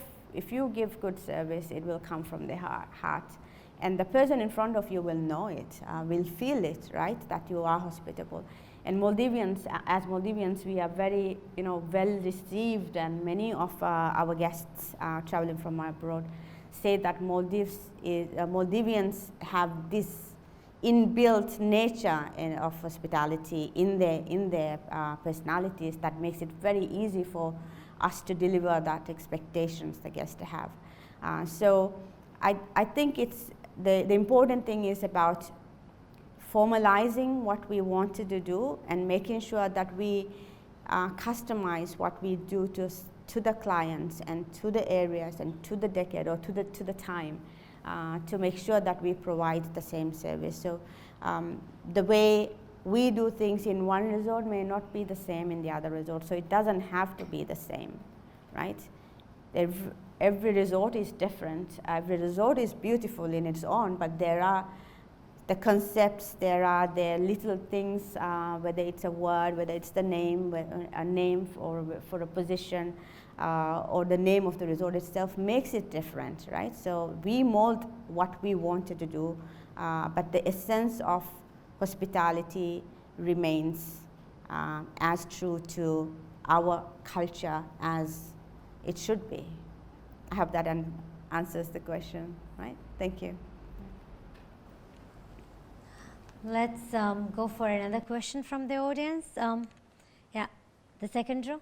give good service, it will come from the heart. And the person in front of you will know it, will feel it, right, that you are hospitable. And Maldivians, as Maldivians, we are very, well received, and many of our guests traveling from abroad say that Maldivians have this inbuilt nature of hospitality in their personalities that makes it very easy for us to deliver that expectations the guests have. So I think it's the important thing is about formalizing what we wanted to do and making sure that we customize what we do to the clients and to the areas and to the decade or to the time to make sure that we provide the same service. So the way we do things in one resort may not be the same in the other resort, so it doesn't have to be the same, right? Every resort is different. Every resort is beautiful in its own, but there are the concepts, there are the little things, whether it's a word, whether it's the name, a name for a position, or the name of the resort itself makes it different, right? So we mold what we wanted to do, but the essence of hospitality remains as true to our culture as it should be. I hope that answers the question, right? Thank you. Let's go for another question from the audience. Yeah, the second row.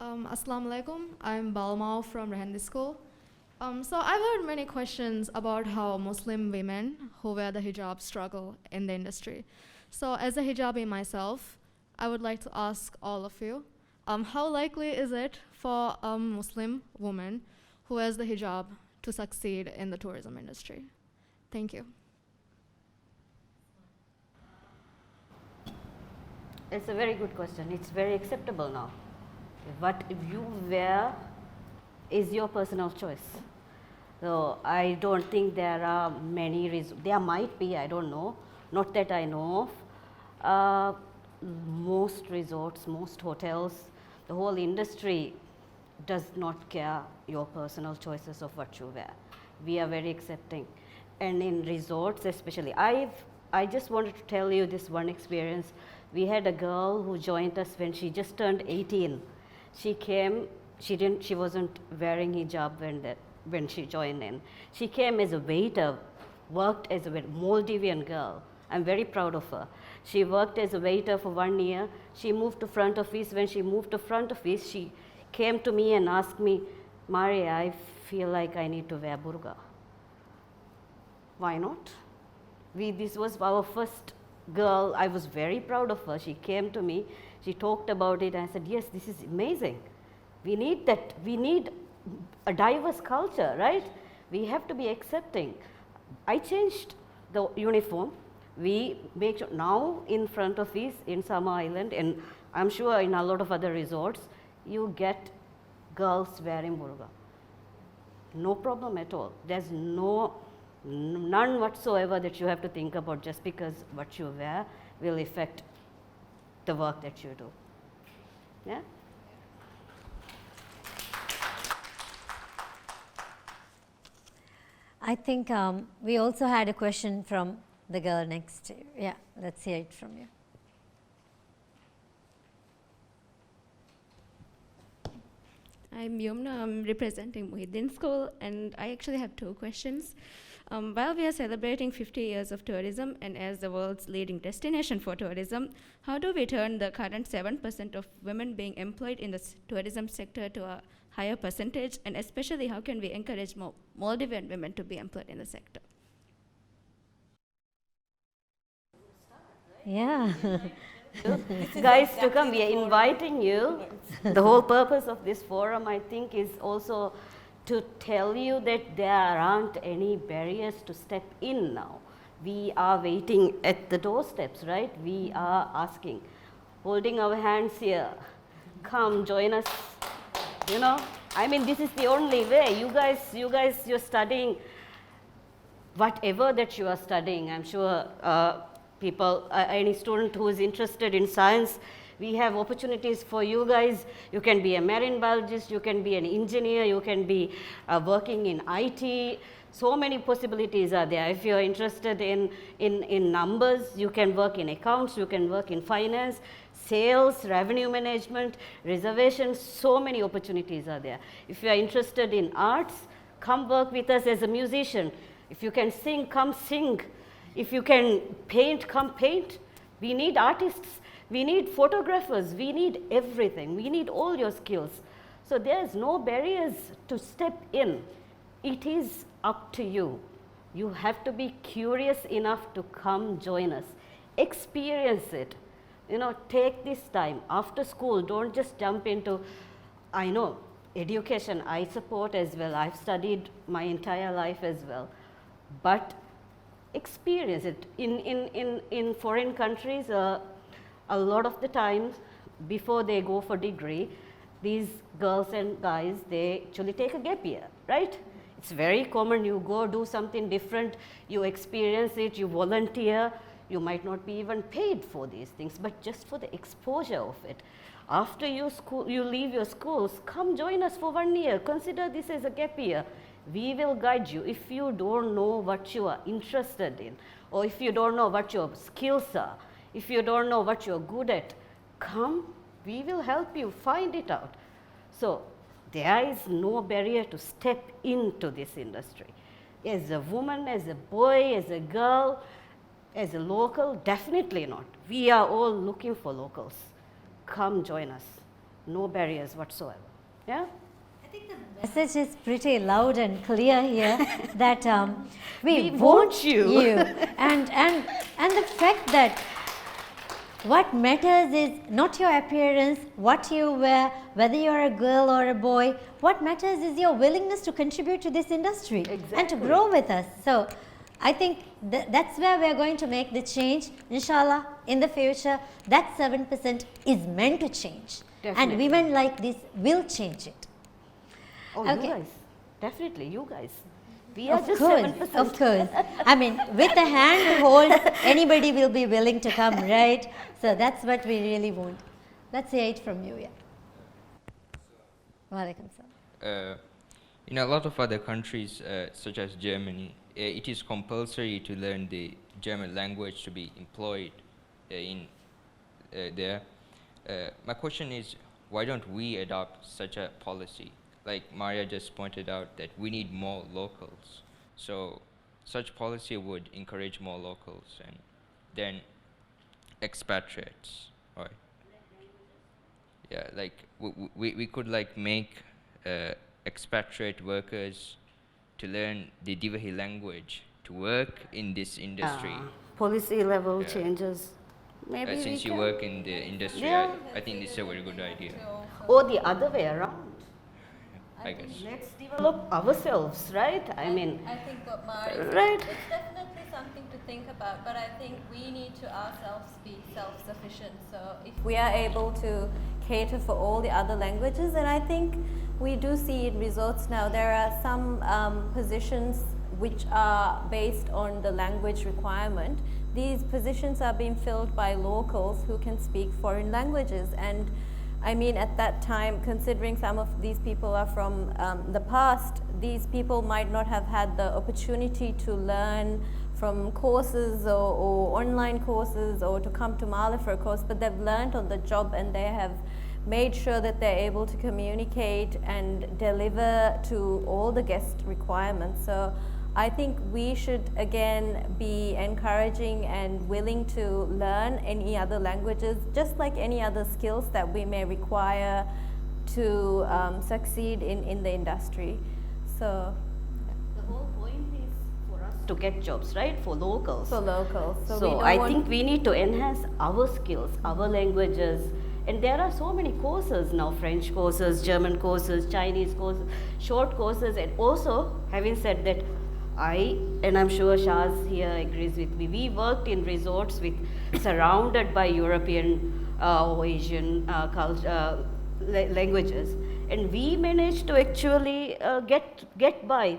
Assalamu alaikum. I'm Balmao from Rahandi School. So I've heard many questions about how Muslim women who wear the hijab struggle in the industry. So as a hijabi myself, I would like to ask all of you, how likely is it for a Muslim woman who wears the hijab to succeed in the tourism industry? Thank you. It's a very good question. It's very acceptable now. What you wear is your personal choice. So I don't think there are many reasons. There might be, I don't know, not that I know of. Most resorts, most hotels, the whole industry does not care your personal choices of what you wear. We are very accepting. And in resorts especially, I just wanted to tell you this one experience. We had a girl who joined us when she just turned 18. She came, she wasn't wearing hijab when she joined in. She came as a waiter, worked as a Maldivian girl. I'm very proud of her. She worked as a waiter for 1 year. She moved to front office. When she moved to front office, she came to me and asked me, Maria, I feel like I need to wear burqa. Why not? This was our first girl. I was very proud of her. She came to me. She talked about it, and I said, yes, this is amazing. We need that. We need a diverse culture, right? We have to be accepting. I changed the uniform. We make sure now in front office in Summer Island, and I'm sure in a lot of other resorts, you get girls wearing burqa. No problem at all. There's none whatsoever that you have to think about just because what you wear will affect the work that you do. Yeah? I think we also had a question from the girl next. Yeah, let's hear it from you. I'm Yumna, I'm representing Muhyiddin School, and I actually have 2 questions. While we are celebrating 50 years of tourism and as the world's leading destination for tourism, how do we turn the current 7% of women being employed in the tourism sector to a higher percentage, and especially how can we encourage more Maldivian women to be employed in the sector? Yeah. Guys, to come, we are inviting you. The whole purpose of this forum, I think, is also to tell you that there aren't any barriers to step in now. We are waiting at the doorsteps, right? We are asking, holding our hands here, come join us, you know. I mean, this is the only way. You guys, you're studying whatever that you are studying. I'm sure any student who is interested in science, we have opportunities for you guys. You can be a marine biologist, you can be an engineer, you can be working in IT. So many possibilities are there. If you're interested in numbers, you can work in accounts, you can work in finance, sales, revenue management, reservations, so many opportunities are there. If you are interested in arts, come work with us as a musician. If you can sing, come sing. If you can paint, come paint. We need artists, we need photographers, we need everything. We need all your skills. So there's no barriers to step in. It is up to you. You have to be curious enough to come join us. Experience it. You know, take this time after school. Don't just jump into, I know, education I support as well. I've studied my entire life as well. But experience it. In foreign countries, a lot of the times before they go for degree, these girls and guys, they actually take a gap year, right? It's very common. You go do something different, you experience it, you volunteer. You might not be even paid for these things, but just for the exposure of it. After you leave your schools, come join us for 1 year. Consider this as a gap year. We will guide you. If you don't know what you are interested in, or if you don't know what your skills are, if you don't know what you're good at, come, we will help you find it out. So there is no barrier to step into this industry. As a woman, as a boy, as a girl, as a local, definitely not. We are all looking for locals. Come join us. No barriers whatsoever. Yeah? I think the message is pretty loud and clear here that we want you. and the fact that what matters is not your appearance, what you wear, whether you're a girl or a boy. What matters is your willingness to contribute to this industry and to grow with us. So I think that's where we're going to make the change, inshallah, in the future. That 7% is meant to change. Definitely. And women like this will change it. Oh, Okay. you guys. Definitely, you guys. We are Of just course, 7%. of course. I mean, with a hand to hold, anybody will be willing to come, right? So that's what we really want. Let's hear it from you, yeah. Walaikum salam. In a lot of other countries, such as Germany, it is compulsory to learn the German language to be employed there. My question is, why don't we adopt such a policy? Like Maria just pointed out that we need more locals. So such policy would encourage more locals and then expatriates, right? Yeah, like we could like make expatriate workers to learn the Divahi language to work in this industry. Policy level changes. Maybe Since you work in the industry, Yeah. I think this is a very good idea. Or the other way around. I guess. Let's develop ourselves, right? I mean, I think what Mari said, Right. it's definitely something to think about, but I think we need to ourselves be self-sufficient. So if we are able to cater for all the other languages, and I think we do see in resorts now, there are some positions which are based on the language requirement. These positions are being filled by locals who can speak foreign languages, and I mean, at that time, considering some of these people are from the past, these people might not have had the opportunity to learn from courses or online courses or to come to Mali for a course, but they've learned on the job and they have made sure that they're able to communicate and deliver to all the guest requirements. So I think we should again be encouraging and willing to learn any other languages, just like any other skills that we may require to succeed in the industry. So the whole point is for us to get jobs, right? For locals. for locals. So we don't I want think we need to enhance our skills, our languages, And there are so many courses now, French courses, German courses, Chinese courses, short courses. And also, having said that, and I'm sure Shaz here agrees with me, we worked in resorts surrounded by European or Asian languages. And we managed to actually get by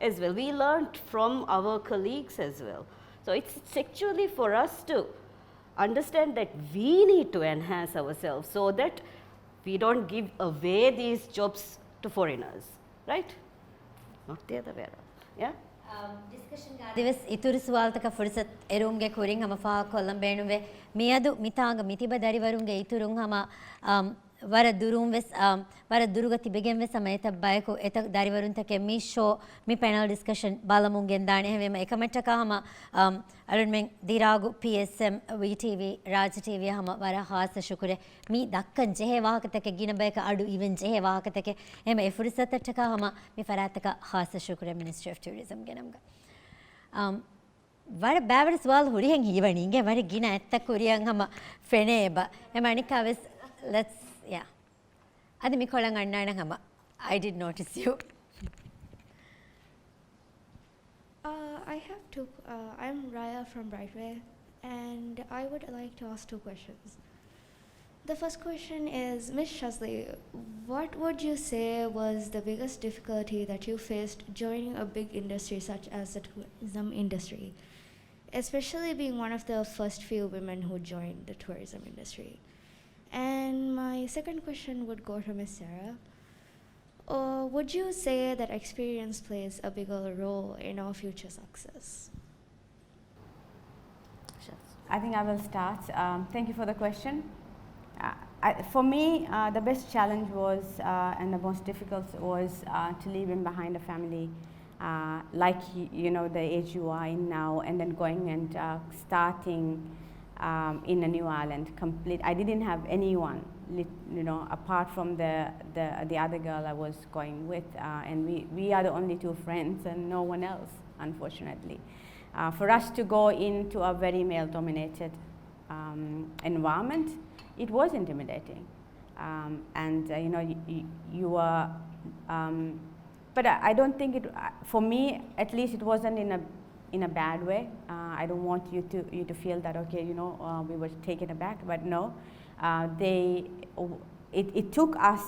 as well. We learned from our colleagues as well. So it's actually for us to understand that we need to enhance ourselves so that we don't give away these jobs to foreigners, right? Not the other way around. Yeah? ದಿವಸ ಇತುರು ಸುವಾಲ್ತಕ ಫುರ್ಸತ್ ಎರುಂಗೆ ಕುರಿಂಗ್ ಹಮ ಫಾ ಕೊಲ್ಲಂಬೇಣುವೆ ಮಿಯದು ಮಿತಾಂಗ ಮಿತಿಬ ದರಿವರುಂಗೆ ಇತುರುಂಗ್ ಹಮ ವರ ದುರುಂ ವೆಸ್ ವರ ದುರುಗತಿ ಬೆಗೆಂ ವೆಸ್ ಸಮಯತ ಬಯಕು ಎತ ದರಿವರುಂತಕೆ ಮಿ ಶೋ ಮಿ ಪ್ಯಾನಲ್ ಡಿಸ್ಕಷನ್ ಬಾಲಮುಂಗೆನ್ ದಾಣೆ ಹೆವೆಮ එකමටක ಹಮ ಅರುಣ್ಮೆಂ ದಿರಾಗು PSM VTV ರಾಜ TV ಹಮ ವರ ಹಾಸ ಶುಕುರೆ ಮಿ ದಕ್ಕನ್ ಜೆಹೆ ವಾಹಕತಕೆ ಗಿನ ಬಯಕ ಅಡು ಇವೆನ್ ಜೆಹೆ ವಾಹಕತಕೆ ಎಮ ಎ ಫುರ್ಸತಟಕ ಹಮ ಮಿ ಫರಾತಕ ಹಾಸ ಶುಕುರೆ ಮಿನಿಸ್ಟ್ರಿ ಆಫ್ ಟೂರಿಸಂ ಗೆ ನಮ್ಗ වර බෑවට ස්වාල් හුරියෙන් හිවණින්ගේ වර ගින ඇත්ත කුරියන් හම ෆෙනේබ එමනිකාවෙස් let's yeah අද මි කොලන් අන්නාන හම I did notice you. I have two I'm Raya from Brightway and I would like to ask two questions. The first question is, Ms. Shazli, what would you say was the biggest difficulty that you faced joining a big industry such as the tourism industry, especially being one of the first few women who joined the tourism industry? And my second question would go to Ms. Sarah. Would you say that experience plays a bigger role in our future success? I think I will start. Thank you for the question. For me, the best challenge was, and the most difficult was to leave behind a family like you know the age you are in now, and then going and starting in a new island. I didn't have anyone, you know, apart from the other girl I was going with, and we are the only two friends and no one else, unfortunately. For us to go into a very male-dominated environment, it was intimidating, and you know you were, but I don't think it. For me, at least, it wasn't in a bad way. I don't want you to feel that okay, you know, we were taken aback, but no, it took us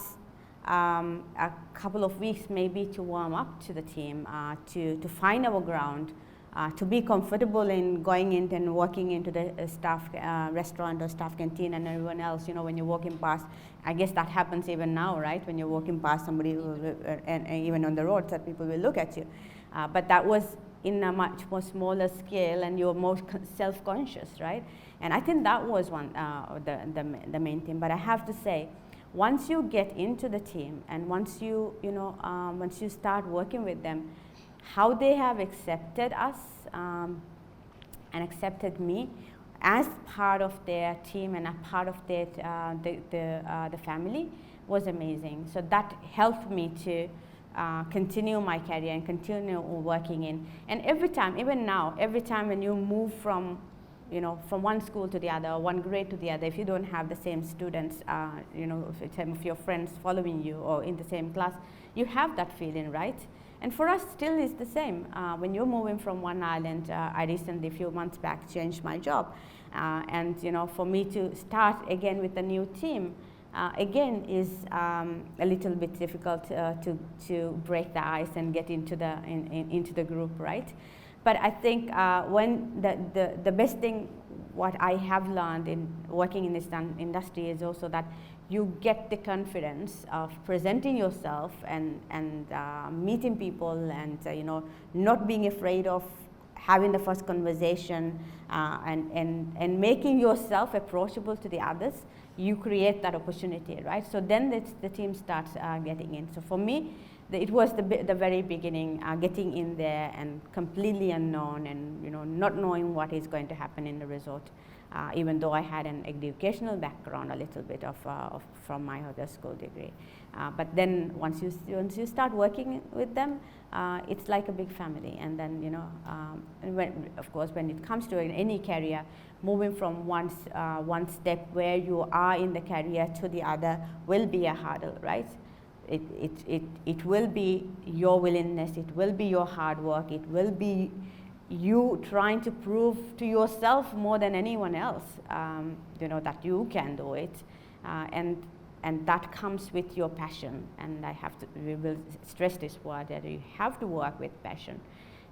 a couple of weeks maybe to warm up to the team, to find our ground. To be comfortable in going in and walking into the staff restaurant or staff canteen and everyone else, you know, when you're walking past, I guess that happens even now, right? When you're walking past somebody, and even on the roads, that people will look at you. But that was in a much more smaller scale, and you're more self-conscious, right? And I think that was the main thing. But I have to say, once you get into the team, and once you start working with them, how they have accepted us and accepted me as part of their team and a part of the family was amazing. So that helped me to continue my career and continue working in. And every time, even now, every time when you move from one school to the other, one grade to the other, if you don't have the same students, if your friends following you or in the same class, you have that feeling, right? And for us, still is the same. When you're moving from one island, I recently, a few months back, changed my job. And you know, for me to start again with a new team, again is a little bit difficult to break the ice and get into the group, right? But I think when the best thing, what I have learned in working in this industry is also that you get the confidence of presenting yourself and meeting people, and you know, not being afraid of having the first conversation, and making yourself approachable to the others. You create that opportunity, right? So then the team starts getting in. So for me, it was the very beginning, getting in there and completely unknown, and you know, not knowing what is going to happen in the resort. even though I had an educational background, a little bit from my other school degree. But then once you start working with them, it's like a big family. And then, you know, of course, when it comes to any career, moving from one step where you are in the career to the other will be a hurdle, right? It will be your willingness, it will be your hard work, it will be you trying to prove to yourself more than anyone else, you know, that you can do it, and that comes with your passion. And we will stress this word, that you have to work with passion,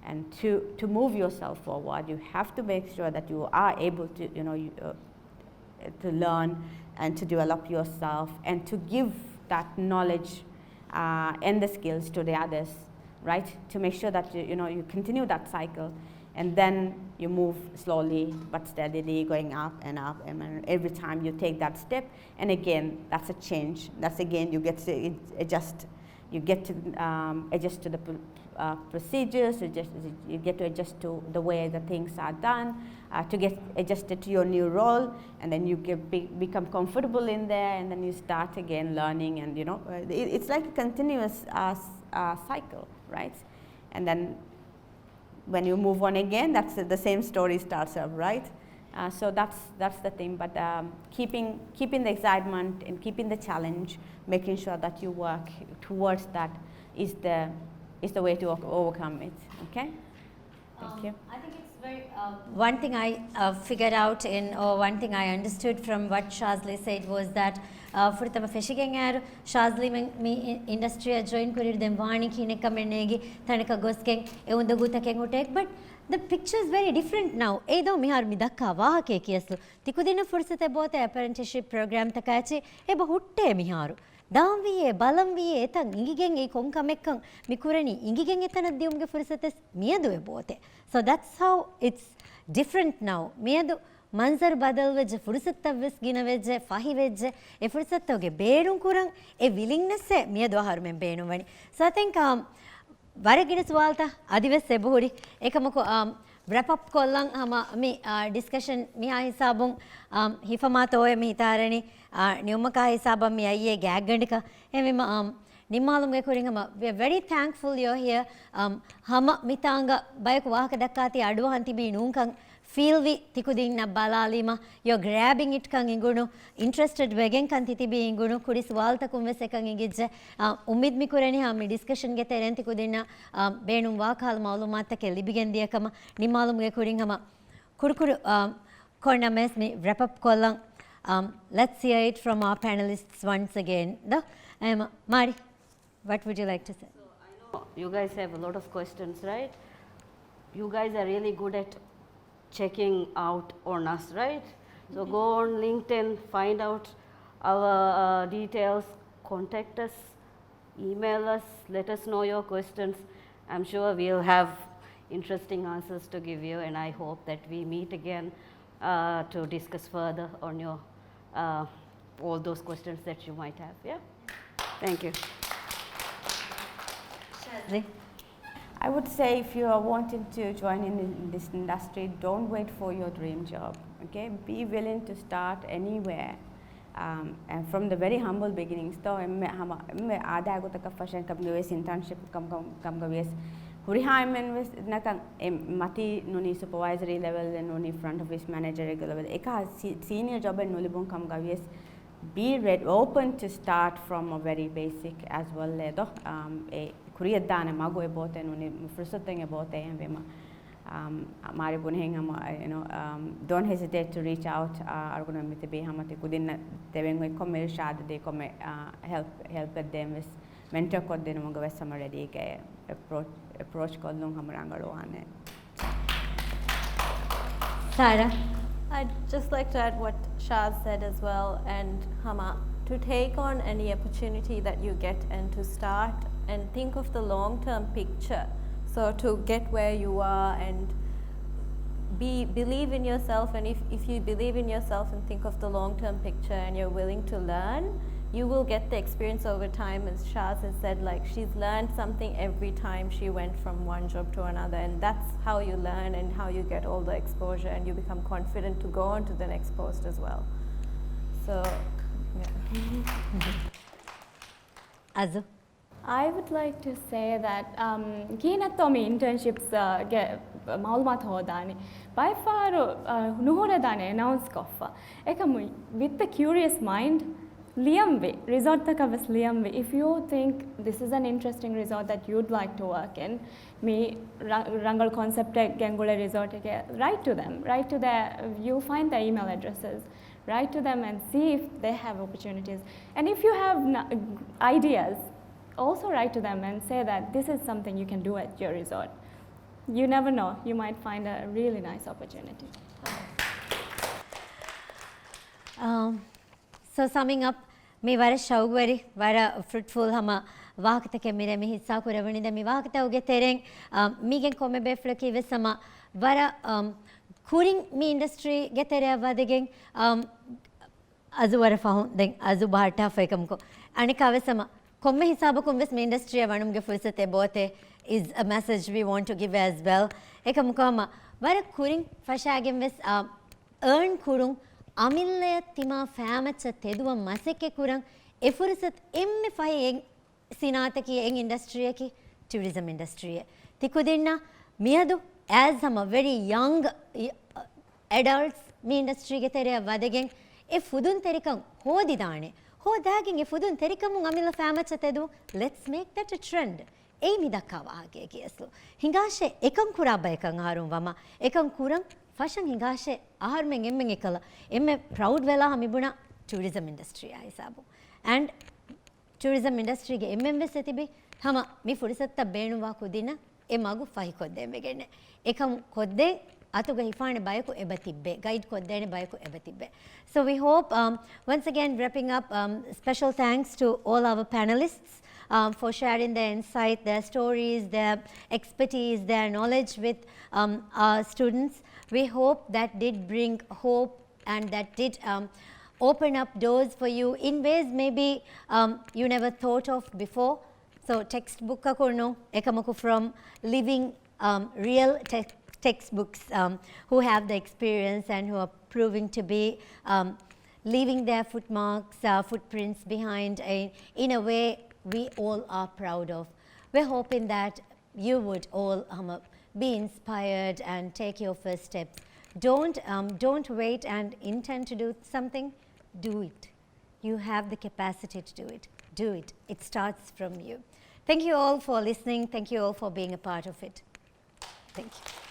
and to move yourself forward, you have to make sure that you are able to, you know, to learn and to develop yourself and to give that knowledge and the skills to the others, right? To make sure that you continue that cycle, and then you move slowly but steadily, going up, and every time you take that step, and again, that's a change. That's again, you get to adjust. You get to adjust to the procedures. You get to adjust to the way the things are done. To get adjusted to your new role, and then you become comfortable in there, and then you start again learning, and you know, it's like a continuous cycle, right? And then when you move on again, that's the same story starts up, right? So that's the thing. But keeping the excitement and keeping the challenge, making sure that you work towards that is the way to overcome it. Okay. Thank you. I think it's very. One thing I figured out or one thing I understood from what Shazli said was that for the fashion air, Shazli me industry join career them vani kine kamenegi thanaka goskeng eunda gutakeng utek, but the picture is very different now. Edo mihar midakka wahake kiyasu tikudina fursate bote apprenticeship program takache eba hutte miharu. Damviye, balamviye, etang ingigen e konkamekkang mikurani ingigen etana diumge fursates miyadu bote. So that's how it's different now. Miyadu manzar badal vejje fursattavves gina vejje fahi vejje e fursattavge beerun kurang e willingness e miyadu aharumen beenum wani. So I think varagina suwalta adives ebuhuri ekamaku wrap up kollang hama mi discussion mi hisabun hifama toye mi hitarani Nyumaka hisabam mi ayye gaggandika emima nimmalum ge kuring hama we are very thankful you're here hama mitanga bayak wahaka dakkati aduwan tibi nunkan feel vi tikudinna balalima you're grabbing it kan ingunu interested wegen kan titibi ingunu kudis walta kumves ekan ingijje umid mi kurani ha mi discussion ge teren tikudinna beenum wakal malumat ke libigen diyakama nimmalum ge kuring hama kurkuru korna mes mi wrap up kollang. Let's hear it from our panelists once again. Mari, what would you like to say? So I know you guys have a lot of questions, right? You guys are really good at checking out on us, right? So go on LinkedIn, find out our details, contact us, email us, let us know your questions. I'm sure we'll have interesting answers to give you, and I hope that we meet again to discuss further on your all those questions that you might have. Yeah. Thank you. Shazli. I would say if you are wanting to join in this industry, don't wait for your dream job. Okay, be willing to start anywhere, and from the very humble beginnings. So, ada aku tak fashion kam gawe internship kam gawe. Hurihamen was nakang mati nuni supervisory level and nuni front office manager level. Eka senior job and nulibun kam gawe. Be open to start from a very basic as well. Ledo kuriya dana mago e bote nuni fursateng e bote and vema. Mari bunheng don't hesitate to reach out. Arguna mite be hamate kudin devengo come shad de come help them with mentor kod den mga wesama ready ke approach kod lung hamarangalo ane. Sarah. I'd just like to add what Shaz said as well, and Hama, to take on any opportunity that you get and to start and think of the long-term picture. So to get where you are and believe in yourself, and if you believe in yourself and think of the long-term picture and you're willing to learn, you will get the experience over time. As Shaz has said, like she's learned something every time she went from one job to another, and that's how you learn and how you get all the exposure, and you become confident to go on to the next post as well. So, yeah. Azu? I would like to say that keenattomi internships malumat hodani by far nuhora dane announce koffa ekamu with the curious mind liyamve resort takavas liyamve if you think this is an interesting resort that you'd like to work in me rangal concept gengule resort write to them, write to their, you find their email addresses, write to them and see if they have opportunities, and if you have ideas, also write to them and say that this is something you can do at your resort. You never know, you might find a really nice opportunity. So summing up, me vara shaugwari, vara fruitful hama ವಾಹಕತೆ ಕೆಮ್ಮಿರೆ ಮಿ ಹಿಸ್ಸಾ ಕುರವಣಿದೆ ಮಿ ವಾಹಕತೆ ಉಗೆ ತೆರೆಂಗ್ ಮೀಗೆನ್ ಕೊಮ್ಮೆ ಬೇಫ್ಲಕಿ ವೆಸಮ ವರ ಕೂರಿಂಗ್ ಮಿ industry ಗೆ ತೆರೆ ಅವದೆಗೆಂಗ್ ಅಜು ವರ ಫಹುಂ ದೆಂಗ್ ಅಜು ಬಾಟಾ ಫೈಕಮ್ಕೊ ಅಣಿಕ ವೆಸಮ ಕೊಮ್ಮೆ ಹಿಸಾಬಕುಂ ವೆಸ್ ಮಿ ಇಂಡಸ್ಟ್ರಿಯ ವಣುಮ್ಗೆ ಫುರ್ಸತೆ ಬೋತೆ is a message we want to give as well. Ekamukama vara kuring fashagen ves earn kurung amille tima famacha teduwa maseke kurang efursat emme fai sinataki eng industry ki tourism industry tikudinna miyadu as some very young adults me industry ge tere vadegen e fudun terikam hodidane hodagen e fudun terikamun amilla famacha tedu, let's make that a trend. ei midakkawa hage kiyasu hingashe ekam kurabba ekan aharum wama ekam kurang fashion hingashe aharmen emmen ekala emme proud vela hamibuna tourism industry a hisabu and tourism industry ge emmen ve setibi hama mi furisatta beenuwa kudina e magu fahi kodde megenne ekam kodde atuga hifane bayaku ebatibbe guide koddene bayaku ebatibbe. So we hope once again wrapping up special thanks to all our panelists for sharing their insight, their stories, their expertise, their knowledge with our students. We hope that did bring hope and that did open up doors for you in ways maybe you never thought of before. So textbook kakurno ekamaku from living real textbooks who have the experience and who are proving to be leaving their footprints behind in a way we all are proud of. We're hoping that you would all be inspired and take your first steps. Don't wait and intend to do something. Do it. You have the capacity to do it. Do it. It starts from you. Thank you all for listening. Thank you all for being a part of it. Thank you.